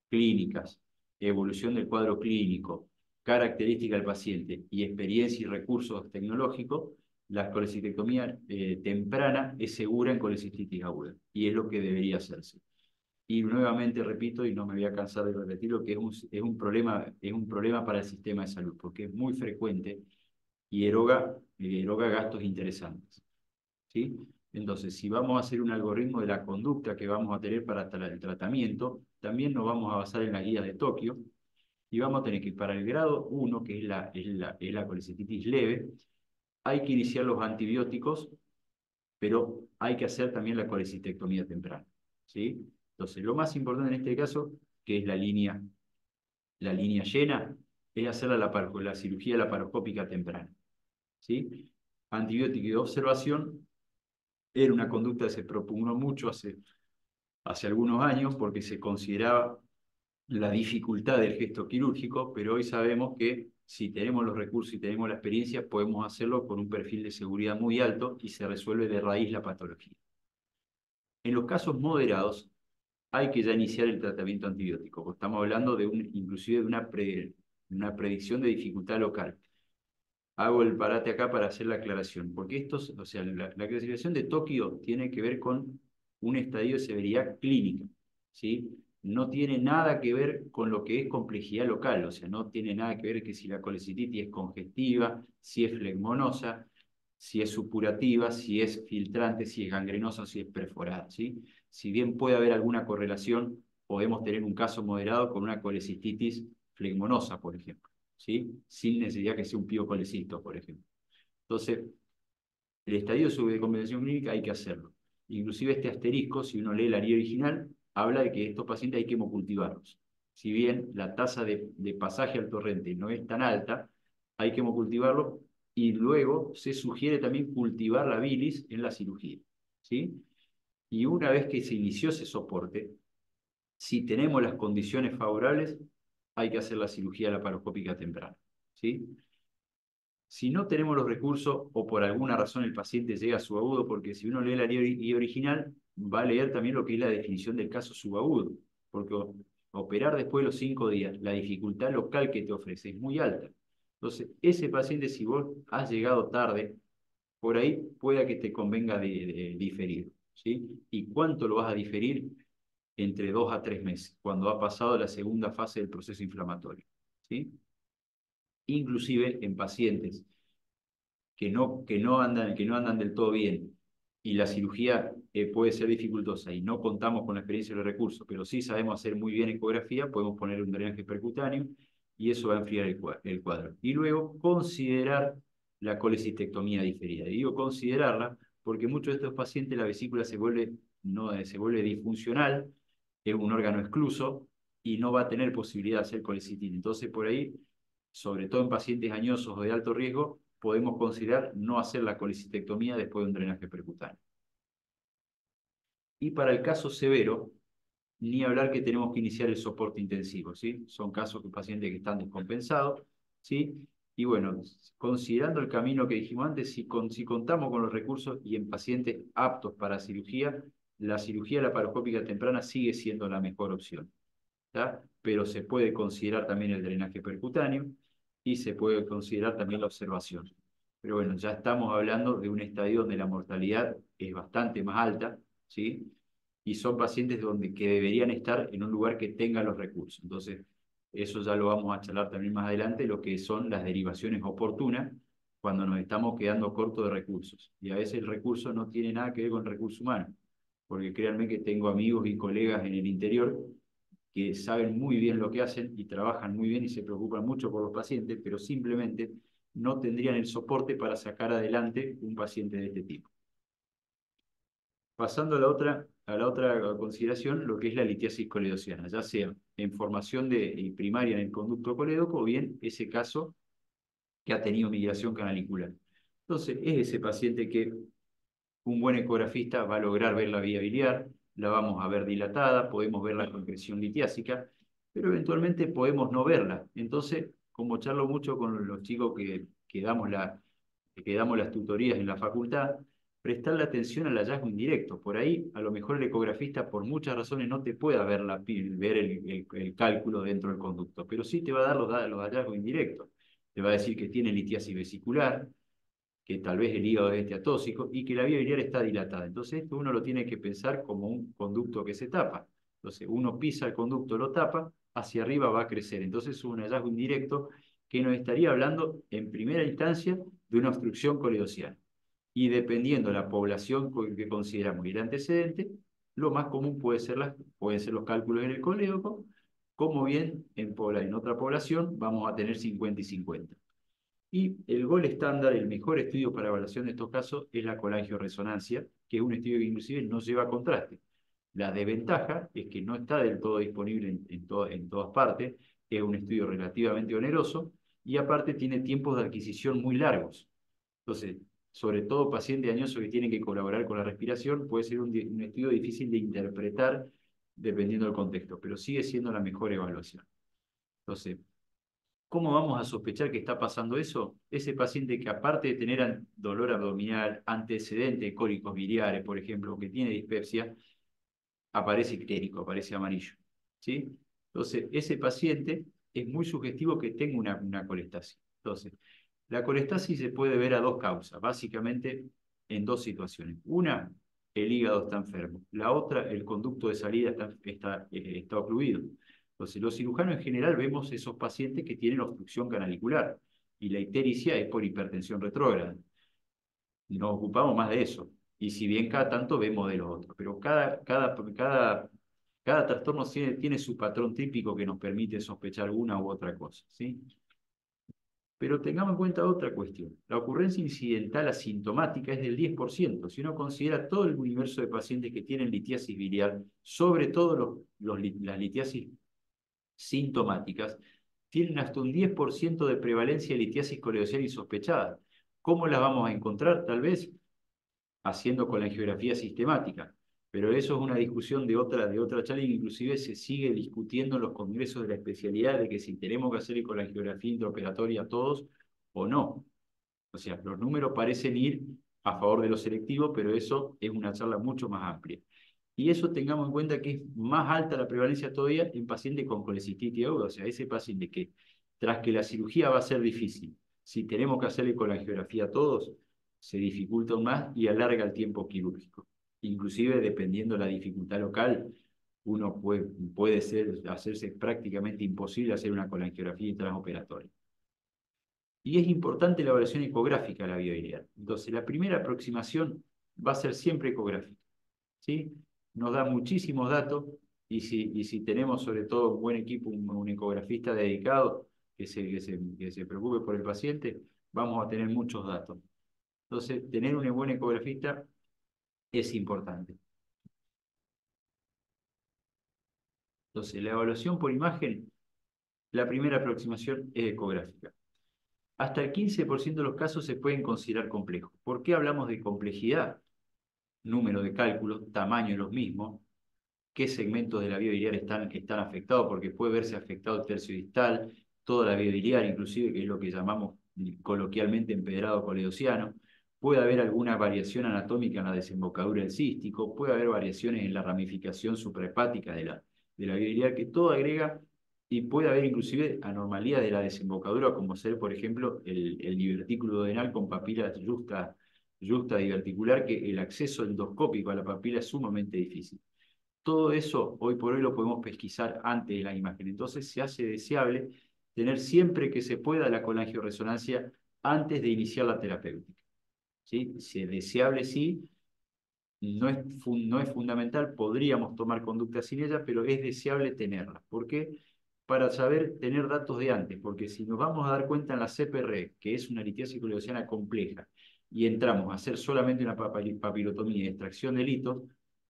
clínicas, evolución del cuadro clínico, característica del paciente y experiencia y recursos tecnológicos, la colecistectomía temprana es segura en colecistitis aguda y es lo que debería hacerse. Y nuevamente repito, y no me voy a cansar de repetirlo, que es un problema para el sistema de salud, porque es muy frecuente y eroga gastos interesantes, ¿sí? Entonces, si vamos a hacer un algoritmo de la conducta que vamos a tener para el tratamiento, también nos vamos a basar en las guías de Tokio y vamos a tener que, para el grado 1, que es la colecistitis leve, hay que iniciar los antibióticos, pero hay que hacer también la colecistectomía temprana, ¿sí? Entonces, lo más importante en este caso, que es la línea llena, es hacer la cirugía laparoscópica temprana, ¿sí? Antibiótico y observación era una conducta que se propugnó mucho hace algunos años porque se consideraba la dificultad del gesto quirúrgico, pero hoy sabemos que si tenemos los recursos y tenemos la experiencia, podemos hacerlo con un perfil de seguridad muy alto y se resuelve de raíz la patología. En los casos moderados, hay que ya iniciar el tratamiento antibiótico, porque estamos hablando inclusive de una predicción de dificultad local. Hago el parate acá para hacer la aclaración, porque o sea, la clasificación de Tokio tiene que ver con un estadio de severidad clínica, ¿sí? No tiene nada que ver con lo que es complejidad local, o sea, no tiene nada que ver que si la colecistitis es congestiva, si es flegmonosa, si es supurativa, si es filtrante, si es gangrenosa, si es perforada, ¿sí? Si bien puede haber alguna correlación, podemos tener un caso moderado con una colecistitis flegmonosa, por ejemplo, ¿sí? Sin necesidad que sea un piocolecito, por ejemplo. Entonces, el estadio de subdecompensación clínica hay que hacerlo. Inclusive este asterisco, si uno lee la guía original, habla de que estos pacientes hay que hemocultivarlos. Si bien la tasa de pasaje al torrente no es tan alta, hay que hemocultivarlo y luego se sugiere también cultivar la bilis en la cirugía, ¿sí? Y una vez que se inició ese soporte, si tenemos las condiciones favorables, hay que hacer la cirugía laparoscópica temprana, ¿sí? Si no tenemos los recursos o por alguna razón el paciente llega a subagudo, porque si uno lee la guía original, va a leer también lo que es la definición del caso subagudo, porque operar después de los 5 días, la dificultad local que te ofrece es muy alta. Entonces, ese paciente, si vos has llegado tarde, por ahí pueda que te convenga de diferir, ¿sí? ¿Y cuánto lo vas a diferir? Entre 2 a 3 meses, cuando ha pasado la segunda fase del proceso inflamatorio, ¿sí? Inclusive en pacientes que no andan del todo bien y la cirugía puede ser dificultosa y no contamos con la experiencia y los recursos, pero sí sabemos hacer muy bien ecografía, podemos poner un drenaje percutáneo y eso va a enfriar el cuadro. Y luego considerar la colecistectomía diferida. Y digo considerarla porque muchos de estos pacientes la vesícula se vuelve disfuncional, es un órgano excluso y no va a tener posibilidad de hacer colecistitis. Entonces por ahí, sobre todo en pacientes añosos o de alto riesgo, podemos considerar no hacer la colecistectomía después de un drenaje percutáneo. Y para el caso severo, ni hablar que tenemos que iniciar el soporte intensivo, ¿sí? Son casos de pacientes que están descompensados, ¿sí? Y bueno, considerando el camino que dijimos antes, si contamos con los recursos y en pacientes aptos para cirugía, la cirugía laparoscópica temprana sigue siendo la mejor opción, ¿tá? Pero se puede considerar también el drenaje percutáneo y se puede considerar también la observación. Pero bueno, ya estamos hablando de un estadio donde la mortalidad es bastante más alta, ¿sí? Y son pacientes que deberían estar en un lugar que tenga los recursos. Entonces, eso ya lo vamos a charlar también más adelante, lo que son las derivaciones oportunas cuando nos estamos quedando cortos de recursos. Y a veces el recurso no tiene nada que ver con el recurso humano, porque créanme que tengo amigos y colegas en el interior que saben muy bien lo que hacen y trabajan muy bien y se preocupan mucho por los pacientes, pero simplemente no tendrían el soporte para sacar adelante un paciente de este tipo. Pasando a la otra consideración, lo que es la litiasis coledociana, ya sea en formación primaria en el conducto colédoco o bien ese caso que ha tenido migración canalicular. Entonces, es ese paciente que un buen ecografista va a lograr ver la vía biliar, la vamos a ver dilatada, podemos ver la compresión litiásica, pero eventualmente podemos no verla. Entonces, como charlo mucho con los chicos que damos las tutorías en la facultad, prestarle atención al hallazgo indirecto. Por ahí, a lo mejor el ecografista, por muchas razones, no te pueda ver, ver el cálculo dentro del conducto, pero sí te va a dar los hallazgos indirectos. Te va a decir que tiene litiasis vesicular, que tal vez el hígado es esteatóxico y que la vía biliar está dilatada. Entonces, esto uno lo tiene que pensar como un conducto que se tapa. Entonces, uno pisa el conducto, lo tapa, hacia arriba va a crecer. Entonces, es un hallazgo indirecto que nos estaría hablando en primera instancia de una obstrucción coledociana. Y dependiendo de la población que consideramos y el antecedente, lo más común pueden ser los cálculos en el colédoco, como bien en otra población vamos a tener 50 y 50. Y el gol estándar, el mejor estudio para evaluación de estos casos, es la colangioresonancia, que es un estudio que inclusive no lleva contraste. La desventaja es que no está del todo disponible en todas partes, es un estudio relativamente oneroso y aparte tiene tiempos de adquisición muy largos. Entonces, sobre todo pacientes añosos que tienen que colaborar con la respiración, puede ser un estudio difícil de interpretar dependiendo del contexto, pero sigue siendo la mejor evaluación. Entonces, ¿cómo vamos a sospechar que está pasando eso? Ese paciente que aparte de tener dolor abdominal, antecedente de cólicos biliares, por ejemplo, que tiene dispepsia, aparece ictérico, aparece amarillo. ¿Sí? Entonces, ese paciente es muy sugestivo que tenga una colestasis. Entonces, la colestasis se puede ver a dos causas, básicamente en dos situaciones. Una, el hígado está enfermo. La otra, el conducto de salida está ocluido. Entonces, los cirujanos en general vemos esos pacientes que tienen obstrucción canalicular y la ictericia es por hipertensión retrógrada. Nos ocupamos más de eso. Y si bien cada tanto vemos de los otros, pero cada trastorno tiene su patrón típico que nos permite sospechar una u otra cosa, ¿sí? Pero tengamos en cuenta otra cuestión. La ocurrencia incidental asintomática es del 10%. Si uno considera todo el universo de pacientes que tienen litiasis biliar, sobre todo las litiasis sintomáticas, tienen hasta un 10% de prevalencia de litiasis coledocial insospechada. ¿Cómo las vamos a encontrar? Tal vez haciendo colangiografía sistemática. Pero eso es una discusión de otra charla, y inclusive se sigue discutiendo en los congresos de la especialidad de que si tenemos que hacer colangiografía intraoperatoria a todos o no. O sea, los números parecen ir a favor de lo selectivo, pero eso es una charla mucho más amplia. Y eso tengamos en cuenta que es más alta la prevalencia todavía en pacientes con colecistitis aguda, o sea, ese paciente que tras que la cirugía va a ser difícil, si tenemos que hacerle colangiografía a todos, se dificulta aún más y alarga el tiempo quirúrgico. Inclusive, dependiendo de la dificultad local, uno puede hacerse prácticamente imposible hacer una colangiografía intraoperatoria. Y es importante la evaluación ecográfica de la vía biliar. Entonces, la primera aproximación va a ser siempre ecográfica, ¿sí? Nos da muchísimos datos y si tenemos sobre todo un buen equipo, un ecografista dedicado que se preocupe por el paciente, vamos a tener muchos datos. Entonces, tener un buen ecografista es importante. Entonces, la evaluación por imagen, la primera aproximación es ecográfica. Hasta el 15% de los casos se pueden considerar complejos. ¿Por qué hablamos de complejidad? Número de cálculos, tamaño de los mismos, qué segmentos de la vía biliar están afectados, porque puede verse afectado el tercio distal, toda la vía biliar, inclusive, que es lo que llamamos coloquialmente empedrado coledociano. Puede haber alguna variación anatómica en la desembocadura del cístico, puede haber variaciones en la ramificación suprahepática de la vía biliar, que todo agrega, y puede haber inclusive anormalías de la desembocadura, como ser, por ejemplo, el divertículo duodenal con papila justa diverticular, que el acceso endoscópico a la papila es sumamente difícil. Todo eso hoy por hoy lo podemos pesquisar antes de la imagen. Entonces se hace deseable tener siempre que se pueda la colangioresonancia antes de iniciar la terapéutica. ¿Sí? Si es deseable, sí. No es fundamental, podríamos tomar conducta sin ella, pero es deseable tenerla. ¿Por qué? Para saber tener datos de antes, porque si nos vamos a dar cuenta en la CPR, que es una litiasis coledociana compleja, y entramos a hacer solamente una papilotomía y extracción de litos,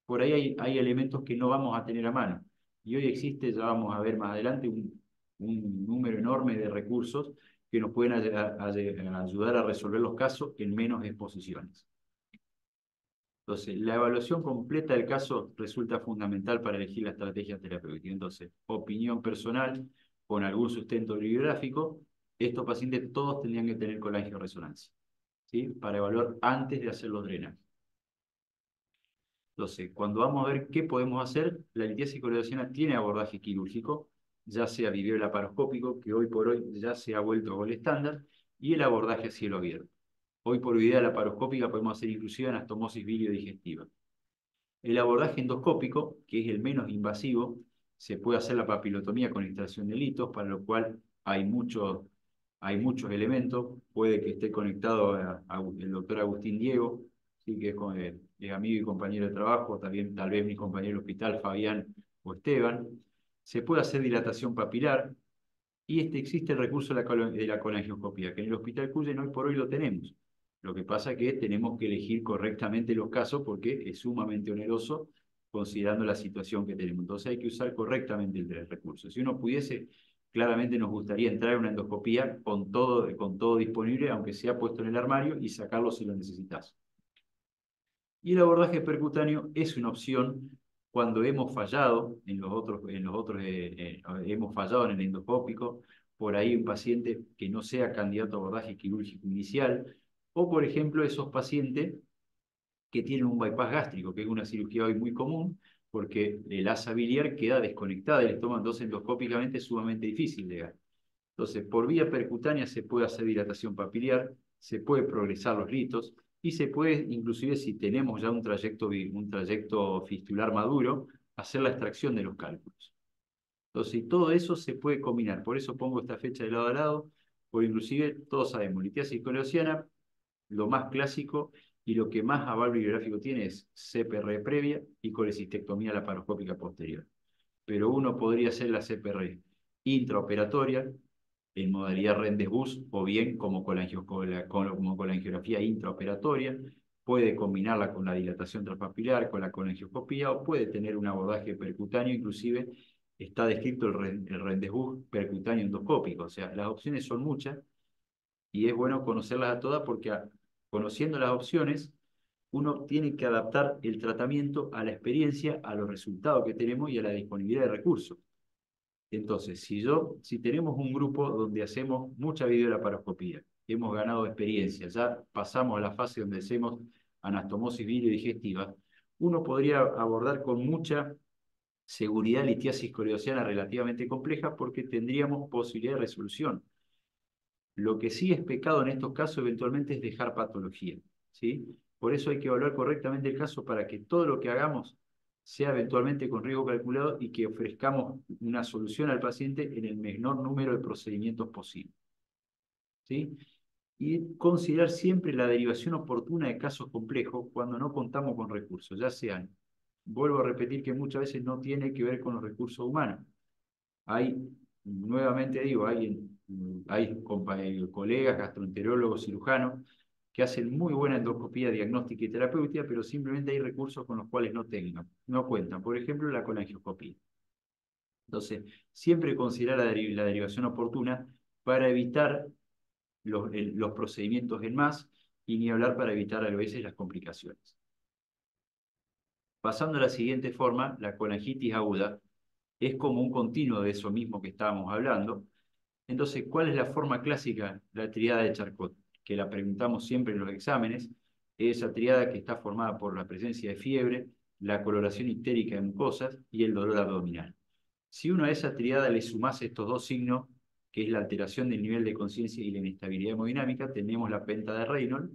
por ahí hay elementos que no vamos a tener a mano. Y hoy existe, ya vamos a ver más adelante, un número enorme de recursos que nos pueden ayudar a resolver los casos en menos exposiciones. Entonces, la evaluación completa del caso resulta fundamental para elegir la estrategia terapéutica. Entonces, opinión personal con algún sustento bibliográfico, estos pacientes todos tendrían que tener colangioresonancia, ¿sí? Para evaluar antes de hacer los drenajes. Entonces, cuando vamos a ver qué podemos hacer, la litiasis colorectal tiene abordaje quirúrgico, ya sea video laparoscópico, que hoy por hoy ya se ha vuelto gol estándar, y el abordaje a cielo abierto. Hoy por video laparoscópica podemos hacer inclusive anastomosis biliodigestiva. El abordaje endoscópico, que es el menos invasivo, se puede hacer la papilotomía con extracción de litos, para lo cual hay muchos elementos. Puede que esté conectado el doctor Agustín Diego, ¿sí? Que es amigo y compañero de trabajo, también tal vez mi compañero de hospital, Fabián o Esteban. Se puede hacer dilatación papilar, y existe el recurso de la colangioscopía, que en el Hospital Cuyen hoy por hoy lo tenemos. Lo que pasa es que tenemos que elegir correctamente los casos porque es sumamente oneroso considerando la situación que tenemos. Entonces hay que usar correctamente el recurso. Si uno pudiese, claramente nos gustaría entrar en una endoscopía con todo disponible, aunque sea puesto en el armario, y sacarlo si lo necesitas. Y el abordaje percutáneo es una opción cuando hemos fallado hemos fallado en el endoscópico, por ahí un paciente que no sea candidato a abordaje quirúrgico inicial, o por ejemplo esos pacientes que tienen un bypass gástrico, que es una cirugía hoy muy común, porque el asa biliar queda desconectada del estómago, entonces endoscópicamente es sumamente difícil de llegar. Entonces, por vía percutánea se puede hacer dilatación papilar, se puede progresar los ritos, y se puede, inclusive si tenemos ya un trayecto fistular maduro, hacer la extracción de los cálculos. Entonces, y todo eso se puede combinar. Por eso pongo esta fecha de lado a lado, porque inclusive todos sabemos, litiasis coleociana, lo más clásico y lo que más aval bibliográfico tiene es CPR previa y colecistectomía laparoscópica posterior. Pero uno podría hacer la CPR intraoperatoria en modalidad Rendes-Bus o bien como colangiografía intraoperatoria. Puede combinarla con la dilatación transpapilar, con la colangioscopía, o puede tener un abordaje percutáneo, inclusive está descrito el Rendes-Bus percutáneo endoscópico. O sea, las opciones son muchas y es bueno conocerlas a todas porque conociendo las opciones, uno tiene que adaptar el tratamiento a la experiencia, a los resultados que tenemos y a la disponibilidad de recursos. Entonces, si tenemos un grupo donde hacemos mucha videolaparoscopía, hemos ganado experiencia, ya pasamos a la fase donde hacemos anastomosis biliodigestiva, uno podría abordar con mucha seguridad litiasis coleociana relativamente compleja porque tendríamos posibilidad de resolución. Lo que sí es pecado en estos casos eventualmente es dejar patología, ¿sí? Por eso hay que evaluar correctamente el caso para que todo lo que hagamos sea eventualmente con riesgo calculado y que ofrezcamos una solución al paciente en el menor número de procedimientos posible, ¿sí? Y considerar siempre la derivación oportuna de casos complejos cuando no contamos con recursos, ya sean, vuelvo a repetir que muchas veces no tiene que ver con los recursos humanos. Nuevamente digo, hay colegas, gastroenterólogos, cirujanos, que hacen muy buena endoscopía diagnóstica y terapéutica, pero simplemente hay recursos con los cuales no cuentan. Por ejemplo, la colangioscopía. Entonces, siempre considerar la derivación oportuna para evitar los procedimientos en más y ni hablar para evitar a veces las complicaciones. Pasando a la siguiente forma, la colangitis aguda es como un continuo de eso mismo que estábamos hablando. Entonces, ¿cuál es la forma clásica? La tríada de Charcot, que la preguntamos siempre en los exámenes. Esa tríada que está formada por la presencia de fiebre, la coloración ictérica de mucosas y el dolor abdominal. Si uno a esa tríada le sumase estos dos signos, que es la alteración del nivel de conciencia y la inestabilidad hemodinámica, tenemos la penta de Reynolds,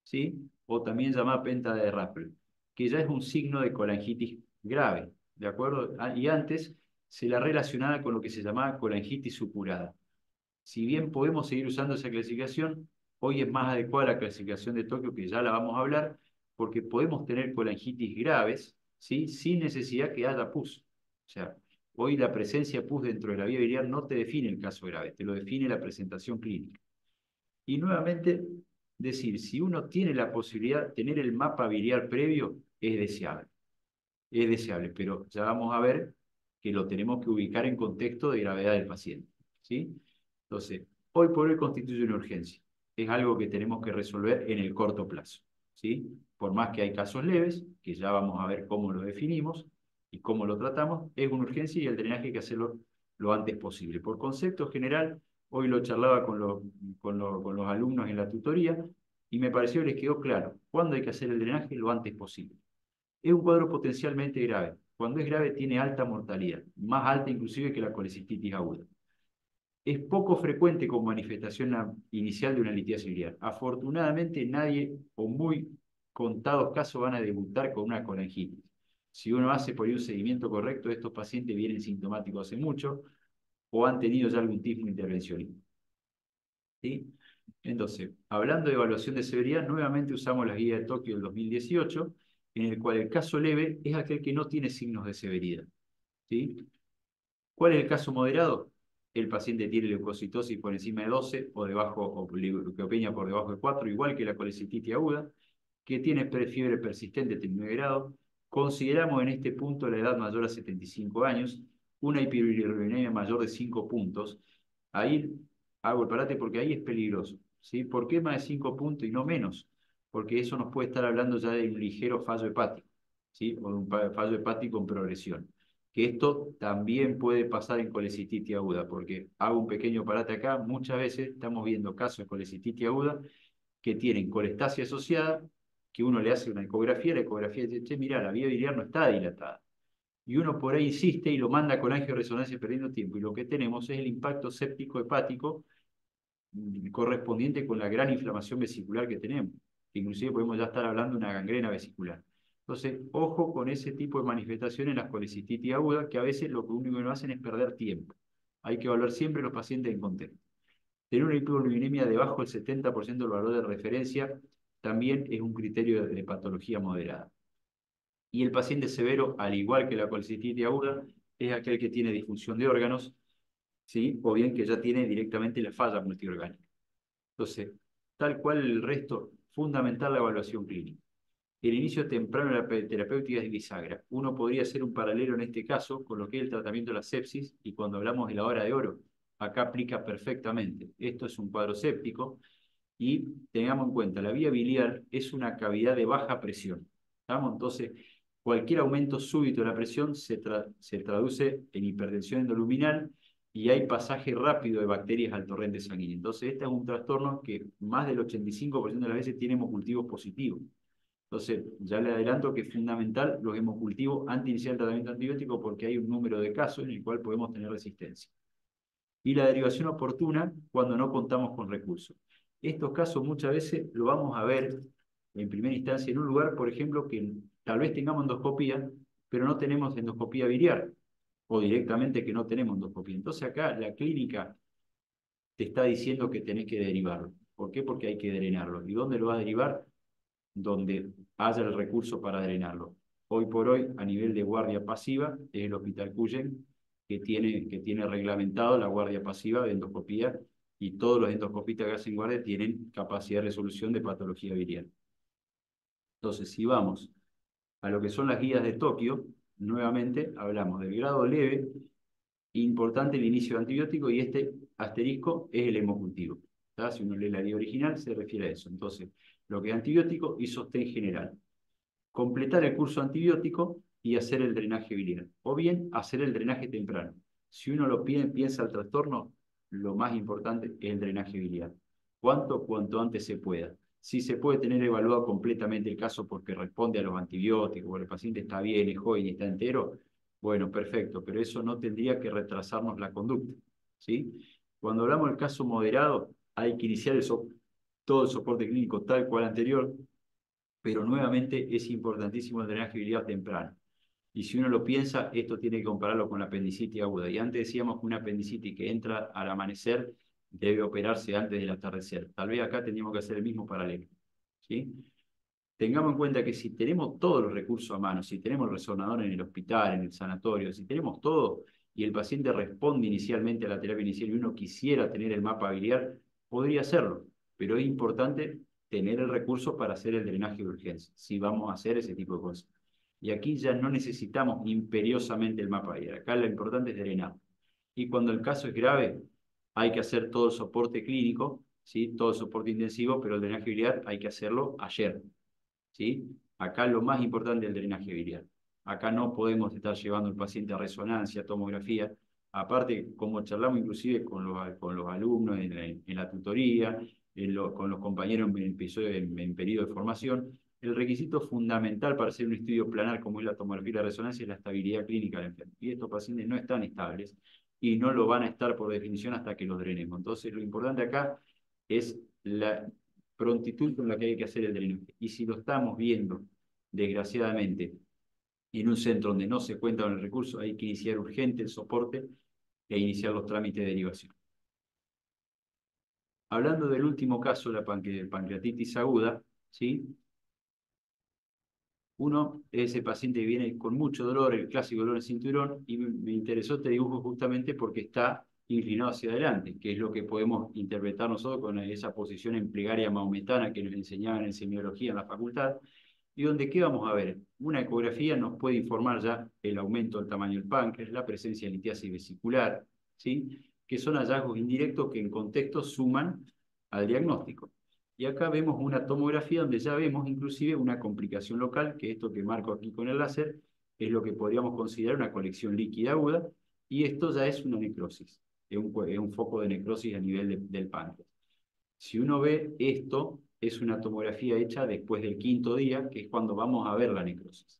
¿sí? O también llamada penta de Rappel, que ya es un signo de colangitis grave, ¿de acuerdo? Y antes se la relacionaba con lo que se llamaba colangitis supurada. Si bien podemos seguir usando esa clasificación, hoy es más adecuada la clasificación de Tokio, que ya la vamos a hablar, porque podemos tener colangitis graves, ¿sí? Sin necesidad que haya pus. O sea, hoy la presencia pus dentro de la vía biliar no te define el caso grave, te lo define la presentación clínica. Y nuevamente, decir, si uno tiene la posibilidad de tener el mapa biliar previo, es deseable. Es deseable, pero ya vamos a ver que lo tenemos que ubicar en contexto de gravedad del paciente, ¿sí? Entonces, hoy por hoy constituye una urgencia. Es algo que tenemos que resolver en el corto plazo, ¿sí? Por más que hay casos leves, que ya vamos a ver cómo lo definimos y cómo lo tratamos, es una urgencia y el drenaje hay que hacerlo lo antes posible. Por concepto general, hoy lo charlaba con los alumnos en la tutoría y me pareció que les quedó claro cuándo hay que hacer el drenaje lo antes posible. Es un cuadro potencialmente grave. Cuando es grave tiene alta mortalidad, más alta inclusive que la colecistitis aguda. Es poco frecuente como manifestación inicial de una litiasis biliar. Afortunadamente nadie o muy contados casos van a debutar con una colangitis. Si uno hace por ahí un seguimiento correcto, estos pacientes vienen sintomáticos hace mucho o han tenido ya algún tipo de intervención. ¿Sí? Entonces, hablando de evaluación de severidad, nuevamente usamos la guía de Tokio del 2018, en el cual el caso leve es aquel que no tiene signos de severidad. ¿Sí? ¿Cuál es el caso moderado? El paciente tiene leucocitosis por encima de 12 o debajo, o leucopenia por debajo de 4, igual que la colecistitis aguda, que tiene fiebre persistente de 9 grados. Consideramos en este punto la edad mayor a 75 años, una hiperbilirubinemia mayor de 5 puntos. Ahí hago el parate porque ahí es peligroso, ¿sí? ¿Por qué más de 5 puntos y no menos? Porque eso nos puede estar hablando ya de un ligero fallo hepático, ¿sí? O de un fallo hepático en progresión. Que esto también puede pasar en colecistitis aguda, porque hago un pequeño parate acá, muchas veces estamos viendo casos de colecistitis aguda que tienen colestasia asociada, que uno le hace una ecografía, la ecografía dice, che, mirá, la vía biliar no está dilatada. Y uno por ahí insiste y lo manda con angioresonancia perdiendo tiempo. Y lo que tenemos es el impacto séptico hepático correspondiente con la gran inflamación vesicular que tenemos. Que inclusive podemos ya estar hablando de una gangrena vesicular. Entonces, ojo con ese tipo de manifestaciones en las colecistitis agudas, que a veces lo único que nos hacen es perder tiempo. Hay que evaluar siempre los pacientes en contexto. Tener una hiperbilirubinemia debajo del 70% del valor de referencia también es un criterio de patología moderada. Y el paciente severo, al igual que la colecistitis aguda, es aquel que tiene disfunción de órganos, ¿sí? O bien que ya tiene directamente la falla multiorgánica. Entonces, tal cual el resto, fundamental la evaluación clínica. El inicio temprano de la terapéutica es bisagra. Uno podría hacer un paralelo en este caso con lo que es el tratamiento de la sepsis y cuando hablamos de la hora de oro, acá aplica perfectamente. Esto es un cuadro séptico y tengamos en cuenta, la vía biliar es una cavidad de baja presión. ¿Estamos? Entonces, cualquier aumento súbito de la presión se traduce en hipertensión endoluminal y hay pasaje rápido de bacterias al torrente sanguíneo. Entonces, este es un trastorno que más del 85% de las veces tiene hemocultivos positivos. Entonces, ya le adelanto que es fundamental los hemocultivos antes de iniciar el tratamiento antibiótico porque hay un número de casos en el cual podemos tener resistencia. Y la derivación oportuna cuando no contamos con recursos. Estos casos muchas veces lo vamos a ver en primera instancia en un lugar, por ejemplo, que tal vez tengamos endoscopía, pero no tenemos endoscopía biliar, o directamente que no tenemos endoscopía. Entonces acá la clínica te está diciendo que tenés que derivarlo. ¿Por qué? Porque hay que drenarlo. ¿Y dónde lo va a derivar? Donde haya el recurso para drenarlo. Hoy por hoy, a nivel de guardia pasiva, es el Hospital Cuyen que tiene reglamentado la guardia pasiva de endoscopía y todos los endoscopistas que hacen guardia tienen capacidad de resolución de patología biliar. Entonces, si vamos a lo que son las guías de Tokio, nuevamente hablamos del grado leve, importante el inicio de antibiótico y este asterisco es el hemocultivo. Si uno lee la guía original, se refiere a eso. Entonces, lo que es antibiótico y sostén general. Completar el curso antibiótico y hacer el drenaje biliar. O bien, hacer el drenaje temprano. Si uno lo piensa al trastorno, lo más importante es el drenaje biliar. Cuanto antes se pueda. Si se puede tener evaluado completamente el caso porque responde a los antibióticos, o el paciente está bien, es joven y está entero, bueno, perfecto, pero eso no tendría que retrasarnos la conducta, ¿sí? Cuando hablamos del caso moderado, hay que iniciar todo el soporte clínico tal cual anterior, pero nuevamente es importantísimo el drenaje biliar temprano. Y si uno lo piensa, esto tiene que compararlo con la apendicitis aguda. Y antes decíamos que una apendicitis que entra al amanecer debe operarse antes del atardecer. Tal vez acá tendríamos que hacer el mismo paralelo, ¿sí? Tengamos en cuenta que si tenemos todos los recursos a mano, si tenemos el resonador en el hospital, en el sanatorio, si tenemos todo y el paciente responde inicialmente a la terapia inicial y uno quisiera tener el mapa biliar, podría hacerlo, pero es importante tener el recurso para hacer el drenaje de urgencia, si vamos a hacer ese tipo de cosas. Y aquí ya no necesitamos imperiosamente el mapa biliar, acá lo importante es drenar. Y cuando el caso es grave, hay que hacer todo el soporte clínico, ¿sí? Todo el soporte intensivo, pero el drenaje biliar hay que hacerlo ayer, ¿sí? Acá lo más importante es el drenaje biliar. Acá no podemos estar llevando al paciente a resonancia, tomografía. Aparte, como charlamos inclusive con los alumnos en la tutoría, con los compañeros en periodo de formación, el requisito fundamental para hacer un estudio planar como es la tomografía y la resonancia es la estabilidad clínica del enfermo. Y estos pacientes no están estables y no lo van a estar por definición hasta que los drenemos. Entonces, lo importante acá es la prontitud con la que hay que hacer el drenaje. Y si lo estamos viendo, desgraciadamente, en un centro donde no se cuenta con el recurso, hay que iniciar urgente el soporte e iniciar los trámites de derivación. Hablando del último caso, la pancreatitis aguda, ¿sí? Uno es ese paciente que viene con mucho dolor, el clásico dolor en cinturón, y me interesó este dibujo justamente porque está inclinado hacia adelante, que es lo que podemos interpretar nosotros con esa posición en plegaria maometana que nos enseñaban en semiología en la facultad, y donde, ¿qué vamos a ver? Una ecografía nos puede informar ya el aumento del tamaño del páncreas, la presencia de litiasis vesicular, ¿sí? Que son hallazgos indirectos que en contexto suman al diagnóstico. Y acá vemos una tomografía donde ya vemos inclusive una complicación local, que esto que marco aquí con el láser es lo que podríamos considerar una colección líquida aguda, y esto ya es una necrosis, es un foco de necrosis a nivel del páncreas. Si uno ve esto, es una tomografía hecha después del 5.º día, que es cuando vamos a ver la necrosis.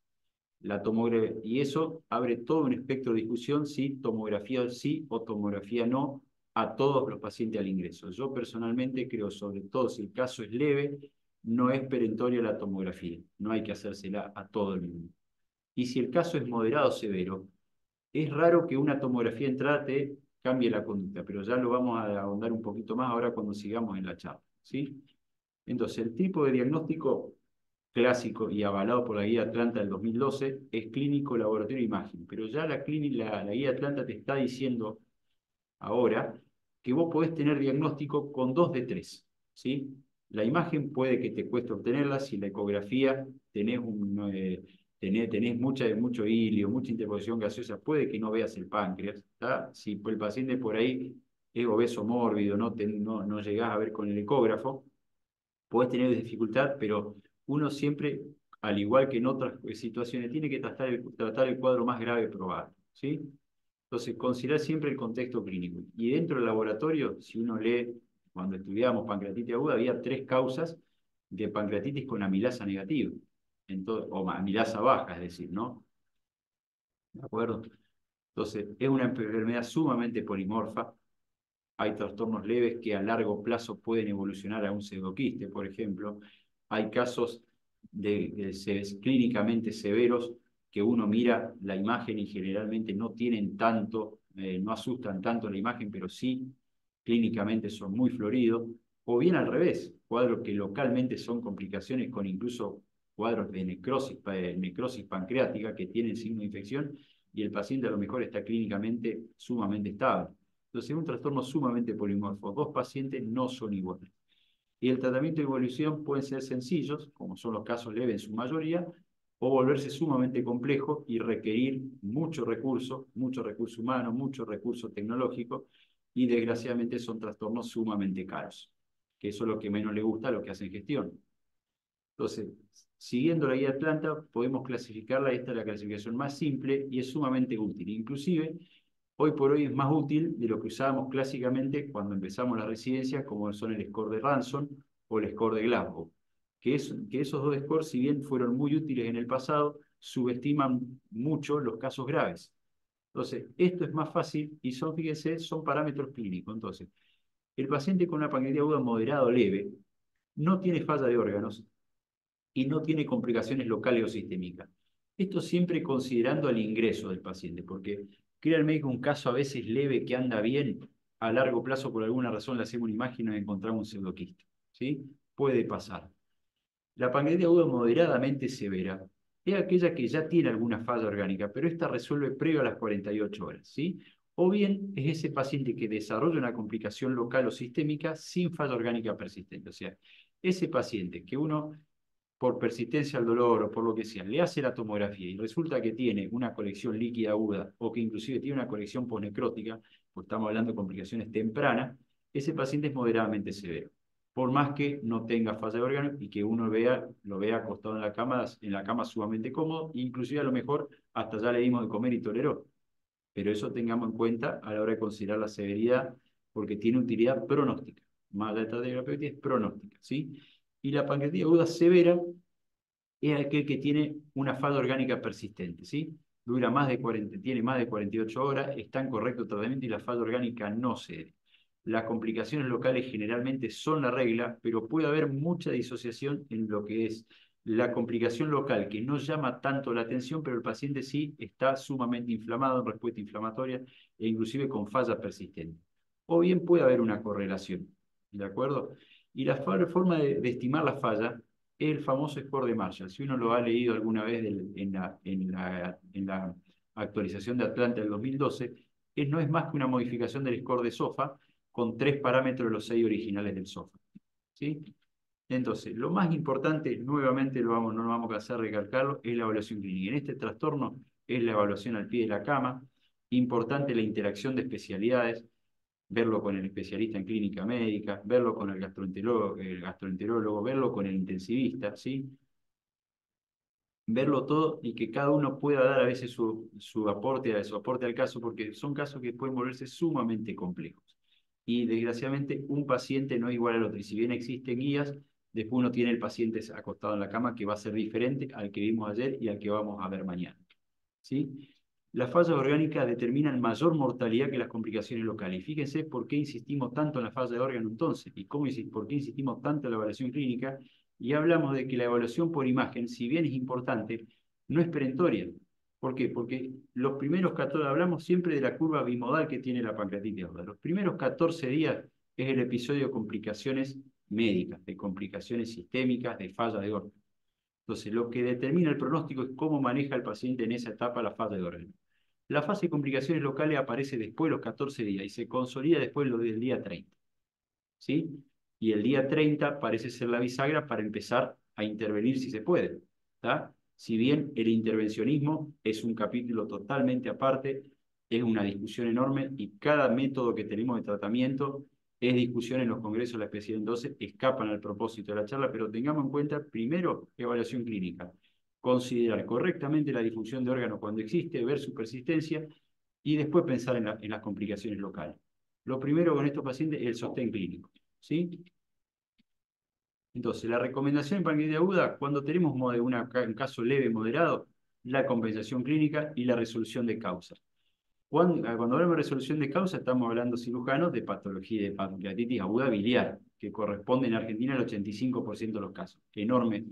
Y eso abre todo un espectro de discusión si tomografía sí o tomografía no a todos los pacientes al ingreso. Yo personalmente creo, sobre todo si el caso es leve, no es perentoria la tomografía, no hay que hacérsela a todo el mundo. Y si el caso es moderado o severo, es raro que una tomografía entrada te cambie la conducta, pero ya lo vamos a ahondar un poquito más ahora cuando sigamos en la charla, ¿sí? Entonces, el tipo de diagnóstico clásico y avalado por la guía Atlanta del 2012 es clínico, laboratorio e imagen, pero ya la guía Atlanta te está diciendo ahora que vos podés tener diagnóstico con 2 de 3, ¿sí? La imagen puede que te cueste obtenerla, si la ecografía tenés mucho hilio, mucha interposición gaseosa, puede que no veas el páncreas, ¿tá? Si el paciente por ahí es obeso mórbido, no llegás a ver con el ecógrafo, podés tener dificultad, pero uno siempre, al igual que en otras situaciones, tiene que tratar el cuadro más grave probable, ¿sí? Entonces, considerar siempre el contexto clínico. Y dentro del laboratorio, si uno lee, cuando estudiábamos pancreatitis aguda, había 3 causas de pancreatitis con amilasa negativa, o amilasa baja, es decir, ¿no? ¿De acuerdo? Entonces, es una enfermedad sumamente polimorfa. Hay trastornos leves que a largo plazo pueden evolucionar a un pseudoquiste, por ejemplo. Hay casos clínicamente severos que uno mira la imagen y generalmente no tienen tanto, no asustan tanto la imagen, pero sí clínicamente son muy floridos. O bien al revés, cuadros que localmente son complicaciones con incluso cuadros de necrosis pancreática que tienen signo de infección y el paciente a lo mejor está clínicamente sumamente estable. Entonces, es un trastorno sumamente polimorfo. 2 pacientes no son iguales. Y el tratamiento de evolución pueden ser sencillos, como son los casos leves en su mayoría, o volverse sumamente complejo y requerir mucho recurso humano, mucho recurso tecnológico, y desgraciadamente son trastornos sumamente caros, que eso es lo que menos le gusta a los que hacen gestión. Entonces, siguiendo la guía Atlanta, podemos clasificarla, esta es la clasificación más simple y es sumamente útil. Inclusive, hoy por hoy es más útil de lo que usábamos clásicamente cuando empezamos la residencia, como son el score de Ranson o el score de Glasgow. Que esos 2 scores, si bien fueron muy útiles en el pasado, subestiman mucho los casos graves. Entonces, esto es más fácil y fíjense, son parámetros clínicos. Entonces, el paciente con una pancreatitis aguda moderada o leve no tiene falla de órganos y no tiene complicaciones locales o sistémicas. Esto siempre considerando el ingreso del paciente, porque créanme que un caso a veces leve que anda bien, a largo plazo por alguna razón le hacemos una imagen y nos encontramos un pseudoquiste, ¿sí? Puede pasar. La pancreatitis aguda moderadamente severa es aquella que ya tiene alguna falla orgánica, pero esta resuelve previo a las 48 horas, ¿sí? O bien es ese paciente que desarrolla una complicación local o sistémica sin falla orgánica persistente. O sea, ese paciente que uno por persistencia al dolor o por lo que sea, le hace la tomografía y resulta que tiene una colección líquida aguda o que inclusive tiene una colección posnecrótica, pues estamos hablando de complicaciones tempranas, ese paciente es moderadamente severo. Por más que no tenga falla de órgano y que uno lo vea acostado en la cama sumamente cómodo, inclusive a lo mejor hasta ya le dimos de comer y toleró. Pero eso tengamos en cuenta a la hora de considerar la severidad, porque tiene utilidad pronóstica. Más allá de terapéutica es pronóstica, ¿sí? Y la pancreatitis aguda severa es aquel que tiene una falla orgánica persistente, ¿sí? Dura más de 40, tiene más de 48 horas, está en correcto tratamiento y la falla orgánica no cede. Las complicaciones locales generalmente son la regla, pero puede haber mucha disociación en lo que es la complicación local, que no llama tanto la atención, pero el paciente sí está sumamente inflamado, en respuesta inflamatoria, e inclusive con falla persistente. O bien puede haber una correlación, ¿de acuerdo? Y la forma de estimar la falla es el famoso score de Marshall. Si uno lo ha leído alguna vez en la actualización de Atlanta del 2012, no es más que una modificación del score de SOFA con 3 parámetros de los 6 originales del SOFA, ¿sí? Entonces, lo más importante, nuevamente no lo vamos a cansar de recalcarlo, es la evaluación clínica. En este trastorno es la evaluación al pie de la cama, importante la interacción de especialidades, verlo con el especialista en clínica médica, verlo con el gastroenterólogo, verlo con el intensivista, ¿sí? Verlo todo y que cada uno pueda dar a veces su aporte al caso, porque son casos que pueden volverse sumamente complejos. Y desgraciadamente un paciente no es igual al otro, y si bien existen guías, después uno tiene el paciente acostado en la cama que va a ser diferente al que vimos ayer y al que vamos a ver mañana, ¿sí? Las fallas orgánicas determinan mayor mortalidad que las complicaciones locales. Y fíjense por qué insistimos tanto en la falla de órgano entonces, y por qué insistimos tanto en la evaluación clínica, y hablamos de que la evaluación por imagen, si bien es importante, no es perentoria. ¿Por qué? Porque los primeros 14, hablamos siempre de la curva bimodal que tiene la pancreatitis aguda. Los primeros 14 días es el episodio de complicaciones médicas, de complicaciones sistémicas, de falla de órgano. Entonces, lo que determina el pronóstico es cómo maneja el paciente en esa etapa la falla de órgano. La fase de complicaciones locales aparece después de los 14 días y se consolida después del día 30, ¿sí? Y el día 30 parece ser la bisagra para empezar a intervenir si se puede, ¿tá? Si bien el intervencionismo es un capítulo totalmente aparte, es una discusión enorme y cada método que tenemos de tratamiento es discusión en los congresos de la especialidad. Entonces escapan al propósito de la charla, pero tengamos en cuenta primero evaluación clínica, considerar correctamente la disfunción de órganos cuando existe, ver su persistencia y después pensar en las complicaciones locales. Lo primero con estos pacientes es el sostén clínico, ¿sí? Entonces, la recomendación en pancreatitis aguda, cuando tenemos un caso leve, moderado, la compensación clínica y la resolución de causa. Cuando hablamos de resolución de causa, estamos hablando cirujanos de patología de pancreatitis aguda biliar, que corresponde en Argentina al 85% de los casos, enorme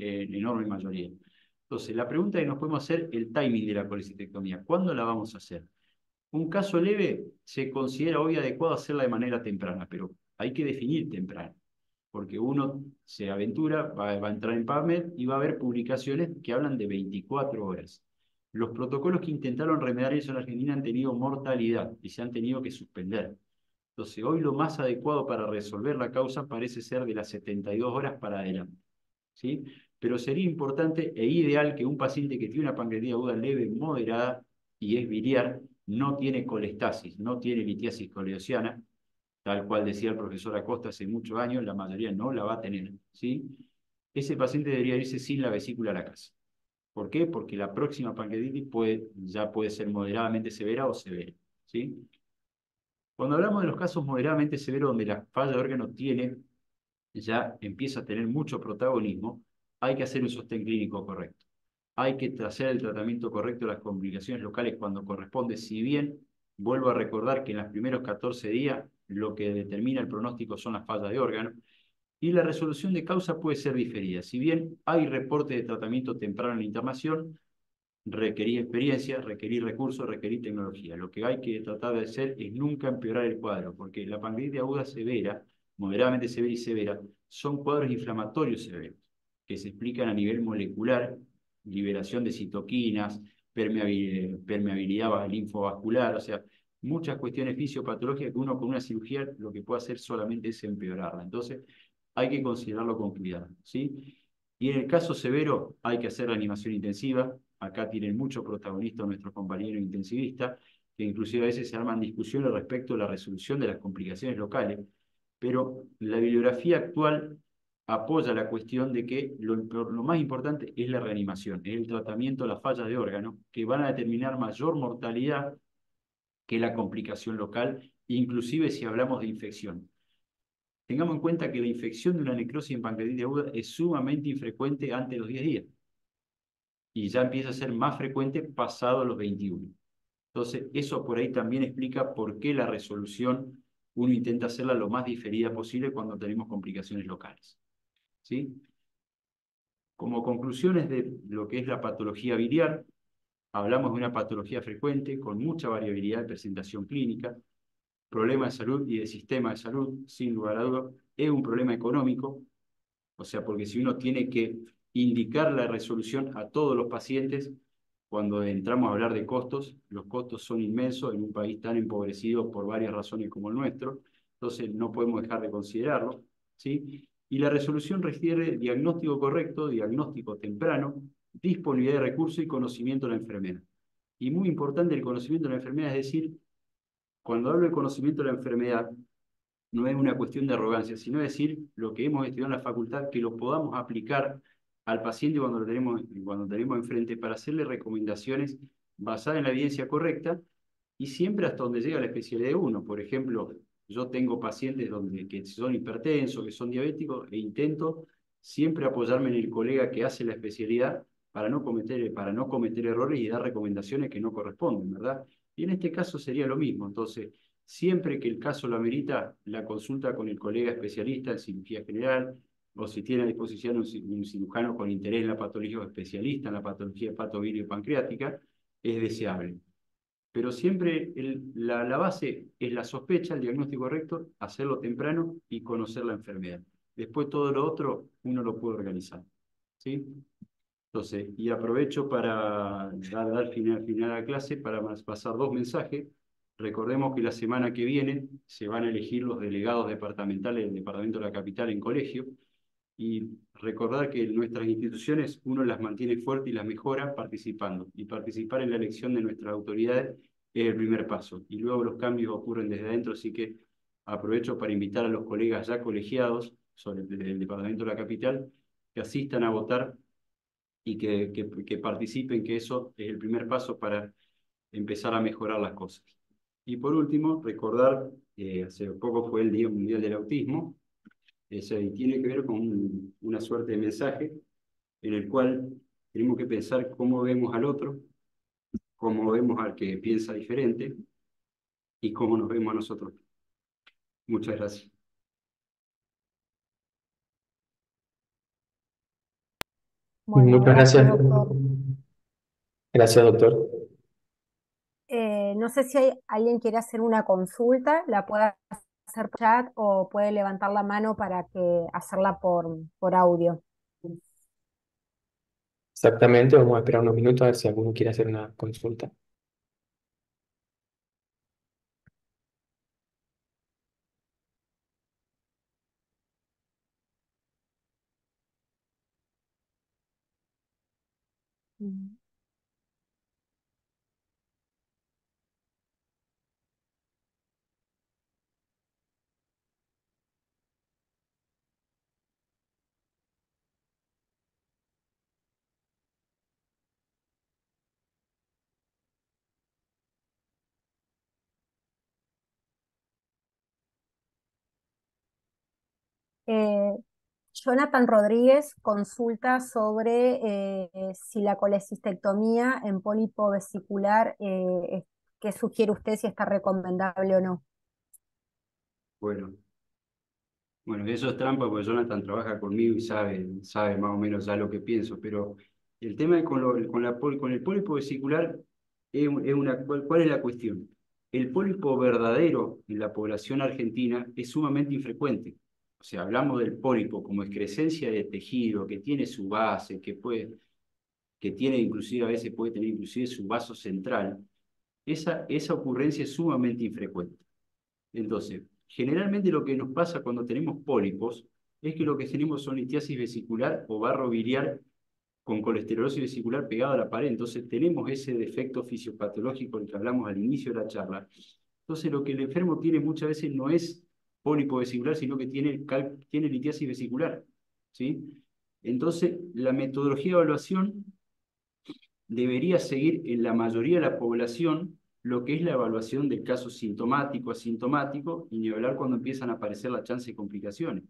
mayoría. Entonces, la pregunta que nos podemos hacer, el timing de la colecistectomía, ¿cuándo la vamos a hacer? Un caso leve se considera hoy adecuado hacerla de manera temprana, pero hay que definir temprano, porque uno se aventura, va a entrar en PubMed y va a haber publicaciones que hablan de 24 horas. Los protocolos que intentaron remediar eso en Argentina han tenido mortalidad y se han tenido que suspender. Entonces, hoy lo más adecuado para resolver la causa parece ser de las 72 horas para adelante, ¿sí? Pero sería importante e ideal que un paciente que tiene una pancreatitis aguda leve, moderada y es biliar, no tiene colestasis, no tiene litiasis coleociana, tal cual decía el profesor Acosta hace muchos años, la mayoría no la va a tener, ¿sí? Ese paciente debería irse sin la vesícula a la casa. ¿Por qué? Porque la próxima pancreatitis ya puede ser moderadamente severa o severa, ¿sí? Cuando hablamos de los casos moderadamente severos donde la falla de órgano ya empieza a tener mucho protagonismo, hay que hacer un sostén clínico correcto. Hay que hacer el tratamiento correcto de las complicaciones locales cuando corresponde, si bien vuelvo a recordar que en los primeros 14 días lo que determina el pronóstico son las fallas de órgano, y la resolución de causa puede ser diferida. Si bien hay reportes de tratamiento temprano en la internación, requerir experiencia, requerir recursos, requerir tecnología. Lo que hay que tratar de hacer es nunca empeorar el cuadro, porque la pancreatitis aguda severa, moderadamente severa y severa, son cuadros inflamatorios severos, que se explican a nivel molecular, liberación de citoquinas, permeabilidad linfovascular, o sea, muchas cuestiones fisiopatológicas que uno con una cirugía lo que puede hacer solamente es empeorarla. Entonces, hay que considerarlo con cuidado, ¿sí? Y en el caso severo hay que hacer reanimación intensiva. Acá tienen mucho protagonismo nuestros compañeros intensivistas, que inclusive a veces se arman discusiones respecto a la resolución de las complicaciones locales, pero la bibliografía actual apoya la cuestión de que lo más importante es la reanimación, es el tratamiento de las fallas de órgano, que van a determinar mayor mortalidad que la complicación local, inclusive si hablamos de infección. Tengamos en cuenta que la infección de una necrosis en pancreatitis aguda es sumamente infrecuente antes de los 10 días y ya empieza a ser más frecuente pasado los 21. Entonces, eso por ahí también explica por qué la resolución uno intenta hacerla lo más diferida posible cuando tenemos complicaciones locales. ¿Sí? Como conclusiones de lo que es la patología biliar, hablamos de una patología frecuente con mucha variabilidad de presentación clínica, problema de salud y de sistema de salud, sin lugar a dudas, es un problema económico, o sea, porque si uno tiene que indicar la resolución a todos los pacientes, cuando entramos a hablar de costos, los costos son inmensos en un país tan empobrecido por varias razones como el nuestro, entonces no podemos dejar de considerarlo, ¿sí? Y la resolución requiere diagnóstico correcto, diagnóstico temprano, disponibilidad de recursos y conocimiento de la enfermedad. Y muy importante el conocimiento de la enfermedad, es decir, cuando hablo de conocimiento de la enfermedad, no es una cuestión de arrogancia, sino decir lo que hemos estudiado en la facultad, que lo podamos aplicar al paciente cuando lo tenemos enfrente para hacerle recomendaciones basadas en la evidencia correcta y siempre hasta donde llega la especialidad de uno. Por ejemplo, yo tengo pacientes que son hipertensos, que son diabéticos, e intento siempre apoyarme en el colega que hace la especialidad para no cometer errores y dar recomendaciones que no corresponden, ¿verdad? Y en este caso sería lo mismo. Entonces, siempre que el caso lo amerita, la consulta con el colega especialista en cirugía general, o si tiene a disposición un cirujano con interés en la patología o especialista en la patología hepatobilio-pancreática, es deseable. Pero siempre la base es la sospecha, el diagnóstico correcto, hacerlo temprano y conocer la enfermedad. Después todo lo otro uno lo puede organizar. ¿Sí? Entonces, y aprovecho para dar final a la clase para pasar dos mensajes. Recordemos que la semana que viene se van a elegir los delegados departamentales del Departamento de la Capital en colegio y recordar que nuestras instituciones uno las mantiene fuertes y las mejora participando. Y participar en la elección de nuestras autoridades es el primer paso. Y luego los cambios ocurren desde adentro, así que aprovecho para invitar a los colegas ya colegiados sobre el Departamento de la Capital que asistan a votar y que participen, que eso es el primer paso para empezar a mejorar las cosas. Y por último, recordar que hace poco fue el Día Mundial del Autismo, y tiene que ver con una suerte de mensaje en el cual tenemos que pensar cómo vemos al otro, cómo vemos al que piensa diferente y cómo nos vemos a nosotros. Muchas gracias. Bueno, Muchas gracias, gracias. doctor. Gracias, doctor. No sé si hay alguien quiere hacer una consulta, la puede hacer por chat o puede levantar la mano para que hacerla por audio. Exactamente, vamos a esperar unos minutos a ver si alguno quiere hacer una consulta. Mm. Eh, Jonathan Rodríguez consulta sobre si la colecistectomía en pólipo vesicular, ¿qué sugiere usted si está recomendable o no? Bueno, bueno, eso es trampa porque Jonathan trabaja conmigo y sabe más o menos ya lo que pienso, pero el tema con el pólipo vesicular ¿cuál es la cuestión? El pólipo verdadero en la población argentina es sumamente infrecuente. O sea, hablamos del pólipo como excrescencia de tejido, que tiene su base, que tiene inclusive, a veces puede tener inclusive su vaso central. Esa ocurrencia es sumamente infrecuente. Entonces, generalmente lo que nos pasa cuando tenemos pólipos es que lo que tenemos son litiasis vesicular o barro biliar con colesterolosis vesicular pegado a la pared. Entonces tenemos ese defecto fisiopatológico del que hablamos al inicio de la charla. Entonces lo que el enfermo tiene muchas veces no es pólipo vesicular, sino que tiene litiasis vesicular, ¿sí? Entonces la metodología de evaluación debería seguir en la mayoría de la población lo que es la evaluación del caso sintomático, asintomático, y ni hablar cuando empiezan a aparecer las chances de complicaciones.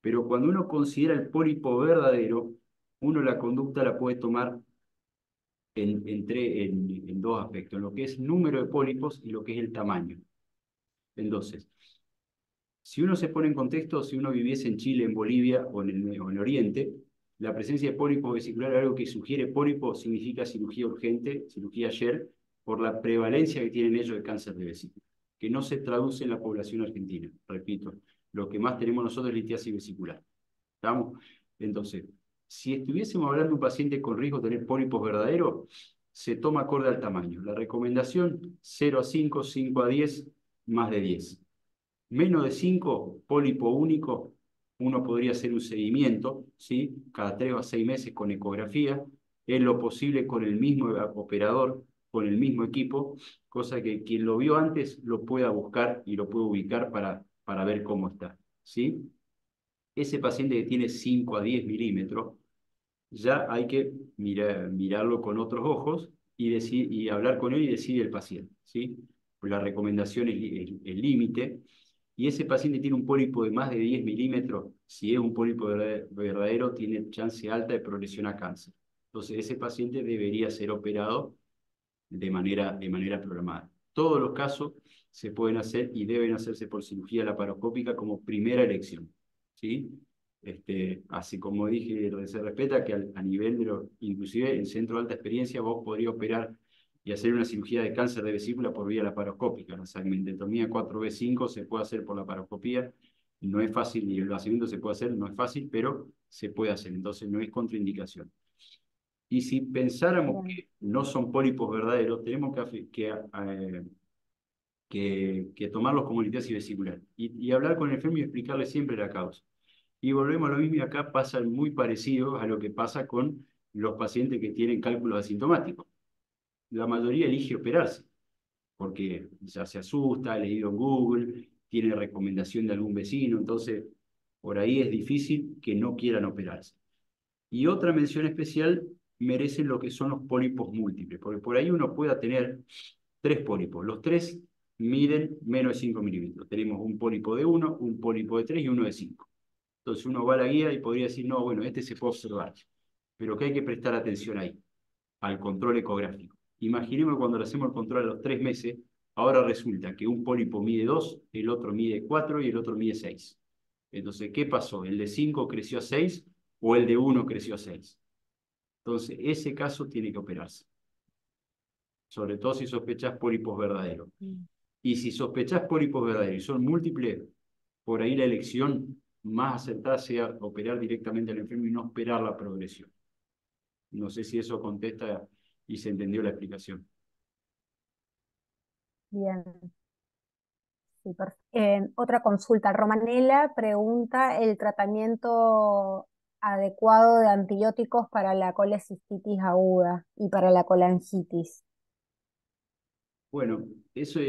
Pero cuando uno considera el pólipo verdadero, uno la conducta la puede tomar en dos aspectos, lo que es número de pólipos y lo que es el tamaño. Entonces, si uno se pone en contexto, si uno viviese en Chile, en Bolivia o en el Oriente, la presencia de pólipos vesiculares, algo que sugiere pólipo, significa cirugía urgente, cirugía ayer, por la prevalencia que tienen ellos de cáncer de vesícula, que no se traduce en la población argentina. Repito, lo que más tenemos nosotros es litiasis vesicular. ¿Estamos? Entonces, si estuviésemos hablando de un paciente con riesgo de tener pólipos verdaderos, se toma acorde al tamaño. La recomendación, 0 a 5, 5 a 10, más de 10. Menos de 5, pólipo único, uno podría hacer un seguimiento, ¿sí? Cada 3 o 6 meses con ecografía, en lo posible con el mismo operador, con el mismo equipo, cosa que quien lo vio antes lo pueda buscar y lo pueda ubicar para ver cómo está, ¿sí? Ese paciente que tiene 5 a 10 milímetros, ya hay que mirarlo con otros ojos y hablar con él y decir el paciente, ¿sí? Pues la recomendación es el límite, y ese paciente tiene un pólipo de más de 10 milímetros, si es un pólipo verdadero, tiene chance alta de progresión a cáncer. Entonces, ese paciente debería ser operado de manera programada. Todos los casos se pueden hacer y deben hacerse por cirugía laparoscópica como primera elección, ¿sí? Así como dije, se respeta que a nivel inclusive en centro de alta experiencia, vos podrías operar y hacer una cirugía de cáncer de vesícula por vía laparoscópica. La segmentotomía 4B5 se puede hacer por laparoscopía, no es fácil, y el vaciamiento se puede hacer, no es fácil, pero se puede hacer, entonces no es contraindicación. Y si pensáramos Bien. que no son pólipos verdaderos, tenemos que tomarlos como litiasis vesicular y hablar con el enfermo y explicarle siempre la causa. Y volvemos a lo mismo, y acá pasa muy parecido a lo que pasa con los pacientes que tienen cálculos asintomáticos. La mayoría elige operarse, porque ya se asusta, ha leído en Google, tiene recomendación de algún vecino, entonces por ahí es difícil que no quieran operarse. Y otra mención especial merecen lo que son los pólipos múltiples, porque por ahí uno pueda tener 3 pólipos. Los 3 miden menos de 5 milímetros. Tenemos un pólipo de 1, un pólipo de 3 y uno de 5. Entonces uno va a la guía y podría decir, no, bueno, este se puede observar. Pero que hay que prestar atención ahí, al control ecográfico. Imaginemos cuando le hacemos el control a los 3 meses, ahora resulta que un pólipo mide 2, el otro mide 4 y el otro mide 6. Entonces, ¿qué pasó? ¿El de 5 creció a 6 o el de 1 creció a 6? Entonces, ese caso tiene que operarse. Sobre todo si sospechás pólipos verdaderos. Y si sospechás pólipos verdaderos y son múltiples, por ahí la elección más acertada sea operar directamente al enfermo y no esperar la progresión. No sé si eso contesta y se entendió la explicación. Bien. Sí, otra consulta. Romanela pregunta el tratamiento adecuado de antibióticos para la colecistitis aguda y para la colangitis. Bueno, eso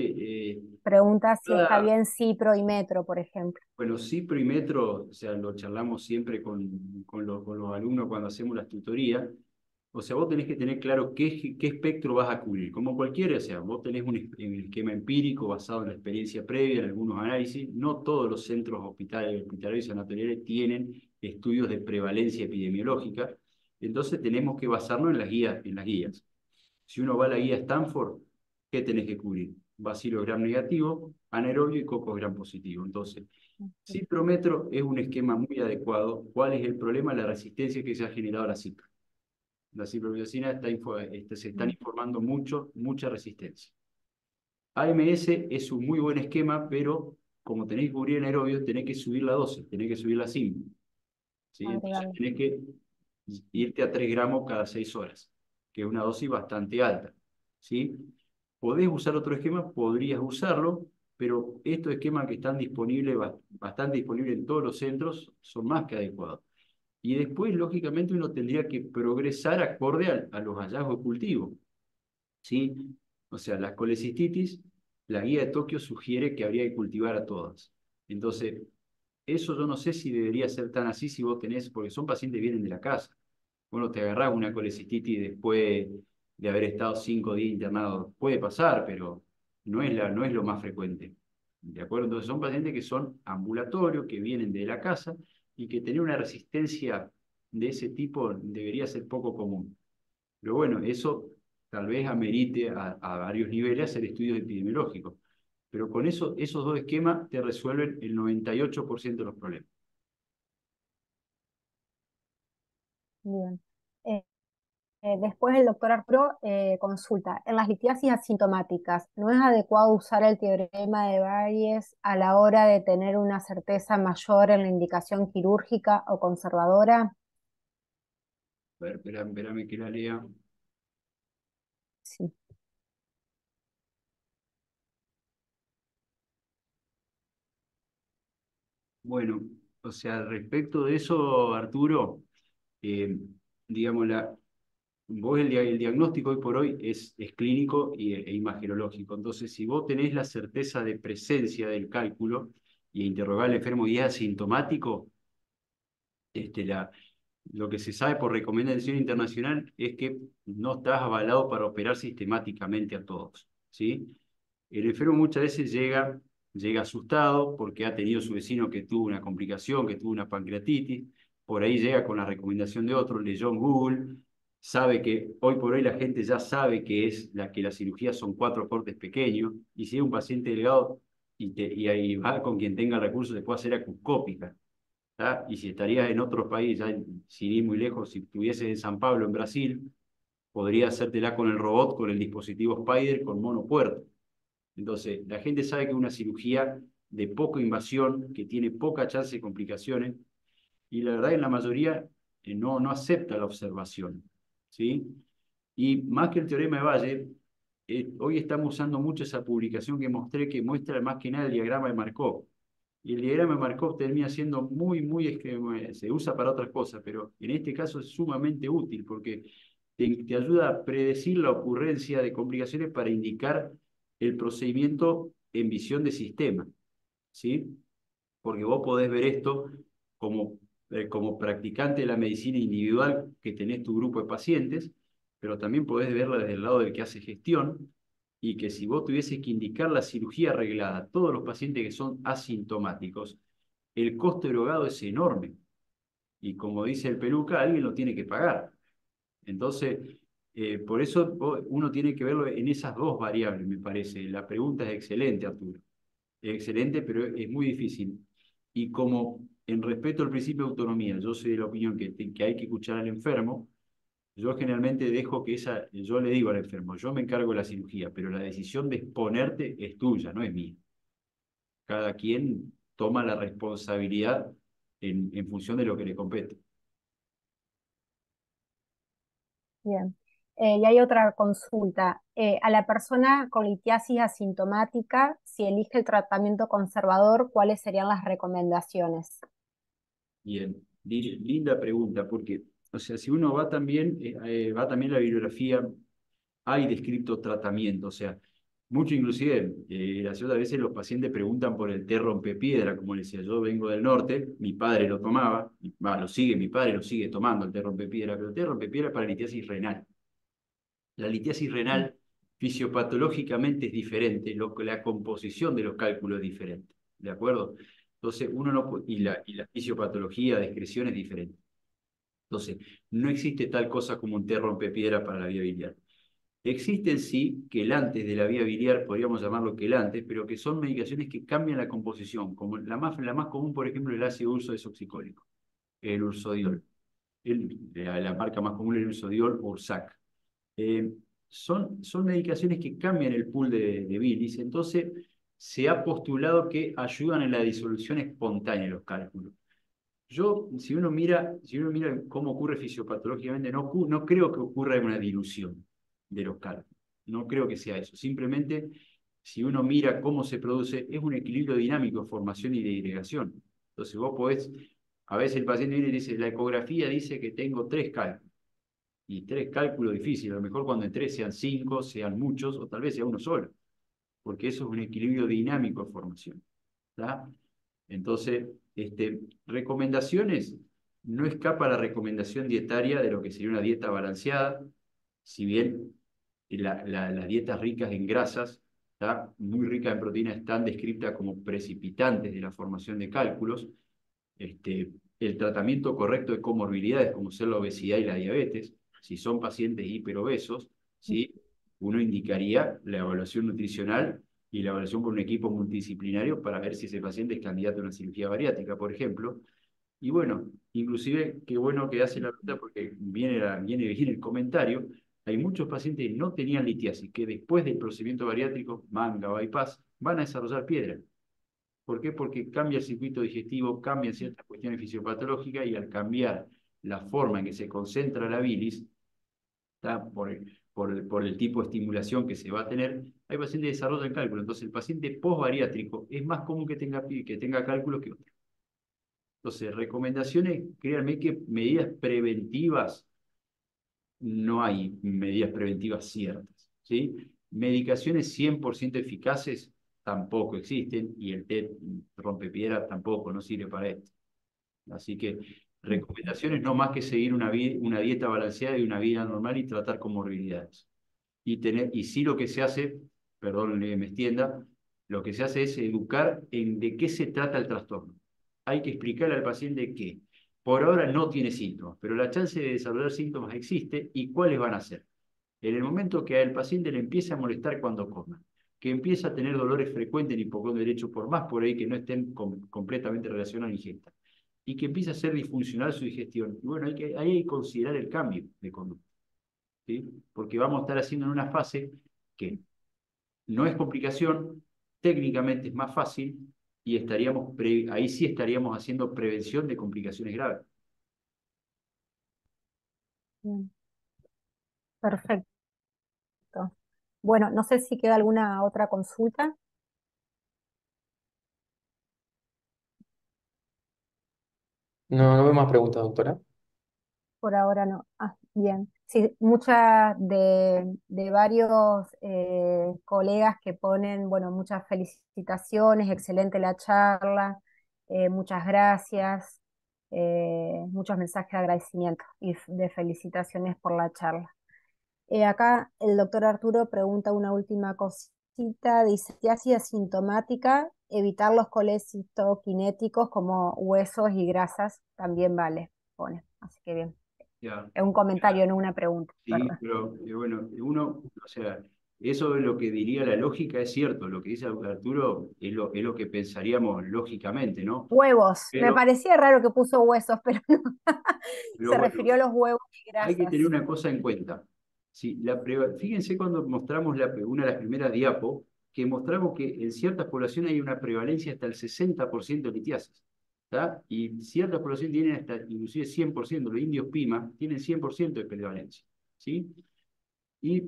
Pregunta si está cada, bien cipro y metro, por ejemplo. bueno, cipro y metro, o sea, lo charlamos siempre con los alumnos cuando hacemos las tutorías. O sea, vos tenés que tener claro qué espectro vas a cubrir. Como cualquiera, o sea, vos tenés un esquema empírico basado en la experiencia previa, en algunos análisis. No todos los centros hospitalarios y sanatoriales tienen estudios de prevalencia epidemiológica. Entonces tenemos que basarnos en las guías. Si uno va a la guía Stanford, ¿qué tenés que cubrir? Bacilo gram negativo, anaerobio y cocos gram positivo. Entonces, ciprometro es un esquema muy adecuado. ¿Cuál es el problema? La resistencia que se ha generado a la cipro. La ciprofloxacina se están informando mucha resistencia. AMS es un muy buen esquema, pero como tenéis que cubrir anaerobios, tenés que subir la dosis, tenés que subir la SIM, ¿sí? Entonces Agregarlo. tenés que irte a 3 gramos cada 6 horas, que es una dosis bastante alta, ¿sí? ¿Podés usar otro esquema? Podrías usarlo, pero estos esquemas que están disponibles, bastante disponibles en todos los centros, son más que adecuados. Y después, lógicamente, uno tendría que progresar acorde a los hallazgos de cultivo, ¿sí? O sea, la colecistitis, la guía de Tokio sugiere que habría que cultivar a todas. Entonces, eso yo no sé si debería ser tan así si vos tenés, porque son pacientes que vienen de la casa. Bueno, te agarrás una colecistitis después de haber estado 5 días internado. Puede pasar, pero no es lo más frecuente. ¿De acuerdo? Entonces son pacientes que son ambulatorios, que vienen de la casa y que tener una resistencia de ese tipo debería ser poco común. Pero bueno, eso tal vez amerite a varios niveles hacer estudios epidemiológicos. Pero con eso, esos dos esquemas te resuelven el 98% de los problemas. Bien. Eh, Después el doctor Arturo consulta, en las litiasis asintomáticas, ¿no es adecuado usar el teorema de Bayes a la hora de tener una certeza mayor en la indicación quirúrgica o conservadora? A ver, espérame que la lea. Sí. Bueno, o sea, respecto de eso, Arturo, eh, digamos, vos el diagnóstico hoy por hoy es clínico e imagenologico. Entonces, si vos tenés la certeza de presencia del cálculo y interrogar al enfermo y es asintomático, este, lo que se sabe por recomendación internacional es que no estás avalado para operar sistemáticamente a todos, ¿sí? El enfermo muchas veces llega asustado porque ha tenido su vecino que tuvo una complicación, que tuvo una pancreatitis, por ahí llega con la recomendación de otro, leyó en Google, sabe que hoy por hoy la gente ya sabe que las cirugías son 4 cortes pequeños, y si es un paciente delgado y ahí va con quien tenga recursos, se puede hacer acuscópica. ¿Tá? Y si estarías en otro país, ya sin ir muy lejos, si estuvieses en San Pablo, en Brasil, podría hacértela con el robot, con el dispositivo Spider, con monopuerto. Entonces, la gente sabe que es una cirugía de poca invasión, que tiene poca chance de complicaciones, y la verdad en la mayoría no acepta la observación, ¿sí? Y más que el teorema de Bayes, hoy estamos usando mucho esa publicación que mostré, que muestra más que nada el diagrama de Markov. Y el diagrama de Markov termina siendo se usa para otras cosas, pero en este caso es sumamente útil porque te ayuda a predecir la ocurrencia de complicaciones para indicar el procedimiento en visión de sistema, ¿sí? Porque vos podés ver esto como, como practicante de la medicina individual que tenés tu grupo de pacientes, pero también podés verla desde el lado del que hace gestión, y que si vos tuvieses que indicar la cirugía arreglada a todos los pacientes que son asintomáticos, el costo erogado es enorme. Y como dice el peluca, alguien lo tiene que pagar. Entonces, por eso uno tiene que verlo en esas dos variables, me parece. La pregunta es excelente, Arturo. Es excelente, pero es muy difícil. Y como en respeto al principio de autonomía, yo soy de la opinión que hay que escuchar al enfermo, yo generalmente yo le digo al enfermo, yo me encargo de la cirugía, pero la decisión de exponerte es tuya, no es mía. Cada quien toma la responsabilidad en función de lo que le compete. Bien. Y hay otra consulta. A la persona con litiasis asintomática, si elige el tratamiento conservador, ¿cuáles serían las recomendaciones? Bien, linda pregunta, porque, o sea, si uno va también a la bibliografía, hay descrito tratamiento, o sea, mucho inclusive, gracioso, a veces los pacientes preguntan por el té rompepiedra, como les decía, yo vengo del norte, mi padre lo tomaba, mi padre lo sigue tomando el té rompepiedra, pero el té rompepiedra es para litiasis renal. La litiasis renal fisiopatológicamente es diferente, la composición de los cálculos es diferente, ¿de acuerdo? Entonces, y la fisiopatología de excreción es diferente. Entonces, no existe tal cosa como un té rompepiedra para la vía biliar. Existen sí quelantes de la vía biliar, podríamos llamarlo quelantes, pero que son medicaciones que cambian la composición, como la más común, por ejemplo, el ácido urso desoxicólico, el ursodiol. La marca más común es el ursodiol o Ursac. Eh, son medicaciones que cambian el pool de bilis, entonces se ha postulado que ayudan en la disolución espontánea de los cálculos. Si uno mira cómo ocurre fisiopatológicamente, no creo que ocurra una dilución de los cálculos. No creo que sea eso. Simplemente si uno mira cómo se produce, es un equilibrio dinámico de formación y de disgregación. Entonces vos podés, a veces el paciente viene y dice, la ecografía dice que tengo 3 cálculos. Y 3 cálculos difíciles, a lo mejor cuando en 3 sean 5, sean muchos, o tal vez sea uno solo, porque eso es un equilibrio dinámico de formación. ¿Tá? Entonces, recomendaciones, no escapa la recomendación dietaria de lo que sería una dieta balanceada, si bien las dietas ricas en grasas, ¿tá? Muy ricas en proteínas, están descritas como precipitantes de la formación de cálculos. El tratamiento correcto de comorbilidades, como ser la obesidad y la diabetes, si son pacientes hiperobesos, ¿sí? Uno indicaría la evaluación nutricional y la evaluación por un equipo multidisciplinario para ver si ese paciente es candidato a una cirugía bariátrica, por ejemplo. Y bueno, inclusive, qué bueno que hace la ruta porque viene el comentario. Hay muchos pacientes que no tenían litiasis, que después del procedimiento bariátrico, manga, bypass, van a desarrollar piedra. ¿Por qué? Porque cambia el circuito digestivo, cambian ciertas cuestiones fisiopatológicas y al cambiar la forma en que se concentra la bilis, ¿tá? Por el tipo de estimulación que se va a tener, hay pacientes que desarrollan cálculo. Entonces, el paciente post-bariátrico es más común que tenga cálculos que otro. Entonces, recomendaciones, créanme que medidas preventivas, no hay medidas preventivas ciertas, ¿sí? Medicaciones 100% eficaces tampoco existen y el té rompepiedra tampoco, no sirve para esto. Así que recomendaciones no más que seguir una dieta balanceada y una vida normal y tratar comorbilidades. Y sí lo que se hace, perdón que me extienda, lo que se hace es educar en de qué se trata el trastorno. Hay que explicarle al paciente que por ahora no tiene síntomas, pero la chance de desarrollar síntomas existe y cuáles van a ser. En el momento que al paciente le empiece a molestar cuando coma, que empieza a tener dolores frecuentes en hipocondrio derecho, por más por ahí que no estén completamente relacionados a la ingesta, y que empieza a ser disfuncional su digestión. Y bueno, ahí hay que considerar el cambio de conducta, ¿sí? Porque vamos a estar haciendo en una fase que no es complicación, técnicamente es más fácil, y ahí sí estaríamos haciendo prevención de complicaciones graves. Bien, perfecto. Bueno, no sé si queda alguna otra consulta. No, no veo más preguntas, doctora. Por ahora no. Ah, bien. Sí, muchas de varios colegas que ponen, bueno, muchas felicitaciones, excelente la charla, muchas gracias, muchos mensajes de agradecimiento y de felicitaciones por la charla. Acá el doctor Arturo pregunta una última cosita, dice, si así asintomática, evitar los colecitoquinéticos como huesos y grasas también vale, pone. Así que bien. Ya. Es un comentario, no una pregunta, Sí, perdón. pero bueno, o sea, eso es lo que diría la lógica, es cierto, lo que dice Arturo es lo que pensaríamos lógicamente, ¿no? Huevos, me Pero, parecía raro que puso huesos, pero no. pero Se bueno, refirió a los huevos y hay que grasas. tener una cosa en cuenta. Sí, fíjense cuando mostramos una de las primeras diapos, que mostramos que en ciertas poblaciones hay una prevalencia hasta el 60% de litiasis, ¿tá? Y ciertas poblaciones tienen hasta inclusive 100%, los indios Pima tienen 100% de prevalencia, ¿sí? Y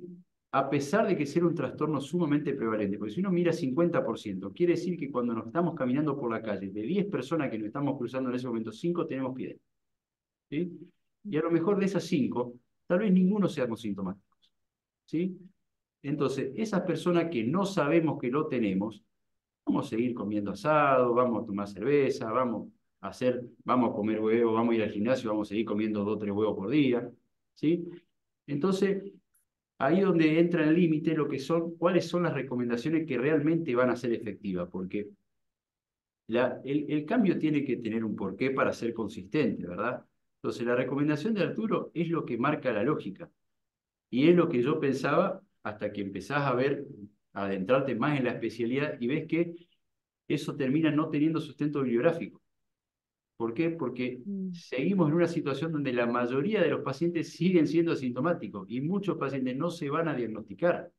a pesar de que sea un trastorno sumamente prevalente, porque si uno mira 50%, quiere decir que cuando nos estamos caminando por la calle, de 10 personas que nos estamos cruzando en ese momento, 5 tenemos piedra, ¿sí? Y a lo mejor de esas 5, tal vez ninguno seamos sintomáticos, ¿sí? Entonces, esas personas que no sabemos que lo tenemos, vamos a seguir comiendo asado, vamos a tomar cerveza, vamos a comer huevos, vamos a ir al gimnasio, vamos a seguir comiendo 2 o 3 huevos por día, ¿sí? Entonces, ahí donde entra el límite cuáles son las recomendaciones que realmente van a ser efectivas, porque el cambio tiene que tener un porqué para ser consistente, ¿verdad? Entonces, la recomendación de Arturo es lo que marca la lógica. Y es lo que yo pensaba hasta que empezás a adentrarte más en la especialidad y ves que eso termina no teniendo sustento bibliográfico. ¿Por qué? Porque Mm. seguimos en una situación donde la mayoría de los pacientes siguen siendo asintomáticos y muchos pacientes no se van a diagnosticar.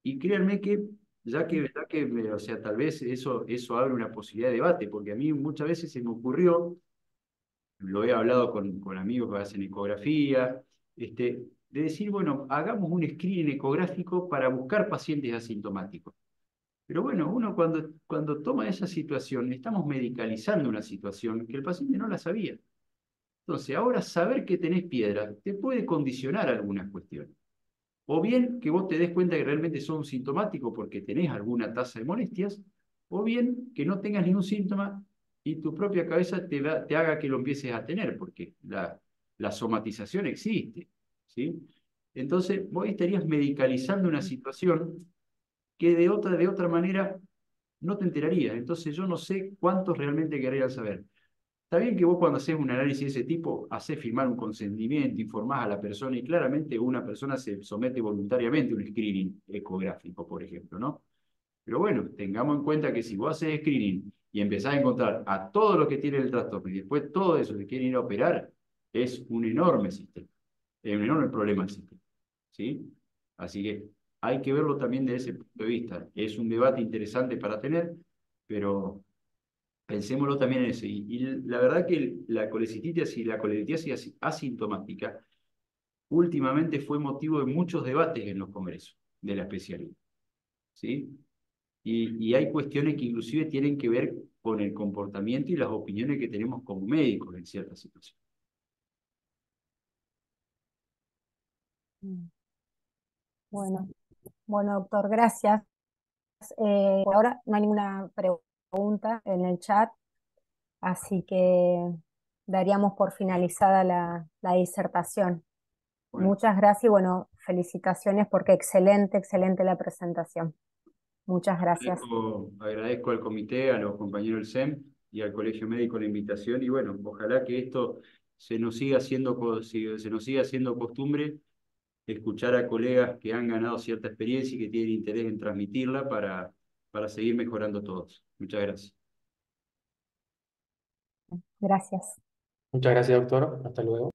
Y créanme que, o sea, tal vez eso abre una posibilidad de debate, porque a mí muchas veces se me ocurrió, lo he hablado con amigos que hacen ecografía, de decir, bueno, hagamos un screening ecográfico para buscar pacientes asintomáticos. Pero bueno, uno cuando toma esa situación, estamos medicalizando una situación que el paciente no la sabía. Entonces, ahora saber que tenés piedra te puede condicionar algunas cuestiones. O bien que vos te des cuenta que realmente son sintomáticos porque tenés alguna tasa de molestias, o bien que no tengas ningún síntoma y tu propia cabeza te haga que lo empieces a tener, porque la somatización existe, ¿sí? Entonces, vos estarías medicalizando una situación que de otra manera no te enterarías. Entonces, yo no sé cuántos realmente querrían saber. Está bien que vos cuando haces un análisis de ese tipo, haces firmar un consentimiento, informás a la persona y claramente una persona se somete voluntariamente a un screening ecográfico, por ejemplo, ¿no? Pero bueno, tengamos en cuenta que si vos haces screening y empezás a encontrar a todos los que tienen el trastorno y después todo eso que quieren ir a operar, es un enorme sistema, es un enorme problema el sistema, ¿sí? Así que hay que verlo también desde ese punto de vista. Es un debate interesante para tener, pero pensémoslo también en eso. Y la verdad que la colecistitis y la colelitiasis asintomática últimamente fue motivo de muchos debates en los congresos de la especialidad, ¿sí? Y hay cuestiones que inclusive tienen que ver con el comportamiento y las opiniones que tenemos como médicos en ciertas situaciones. Bueno, bueno, doctor, gracias. Por ahora no hay ninguna pregunta en el chat, así que daríamos por finalizada la disertación. Bueno, Muchas gracias y bueno, felicitaciones porque excelente, excelente la presentación. Muchas gracias. agradezco al comité, a los compañeros del SEM y al Colegio Médico la invitación y bueno, ojalá que esto se nos siga haciendo, se nos siga haciendo costumbre escuchar a colegas que han ganado cierta experiencia y que tienen interés en transmitirla para seguir mejorando todos. Muchas gracias. Gracias. Muchas gracias, doctor. Hasta luego.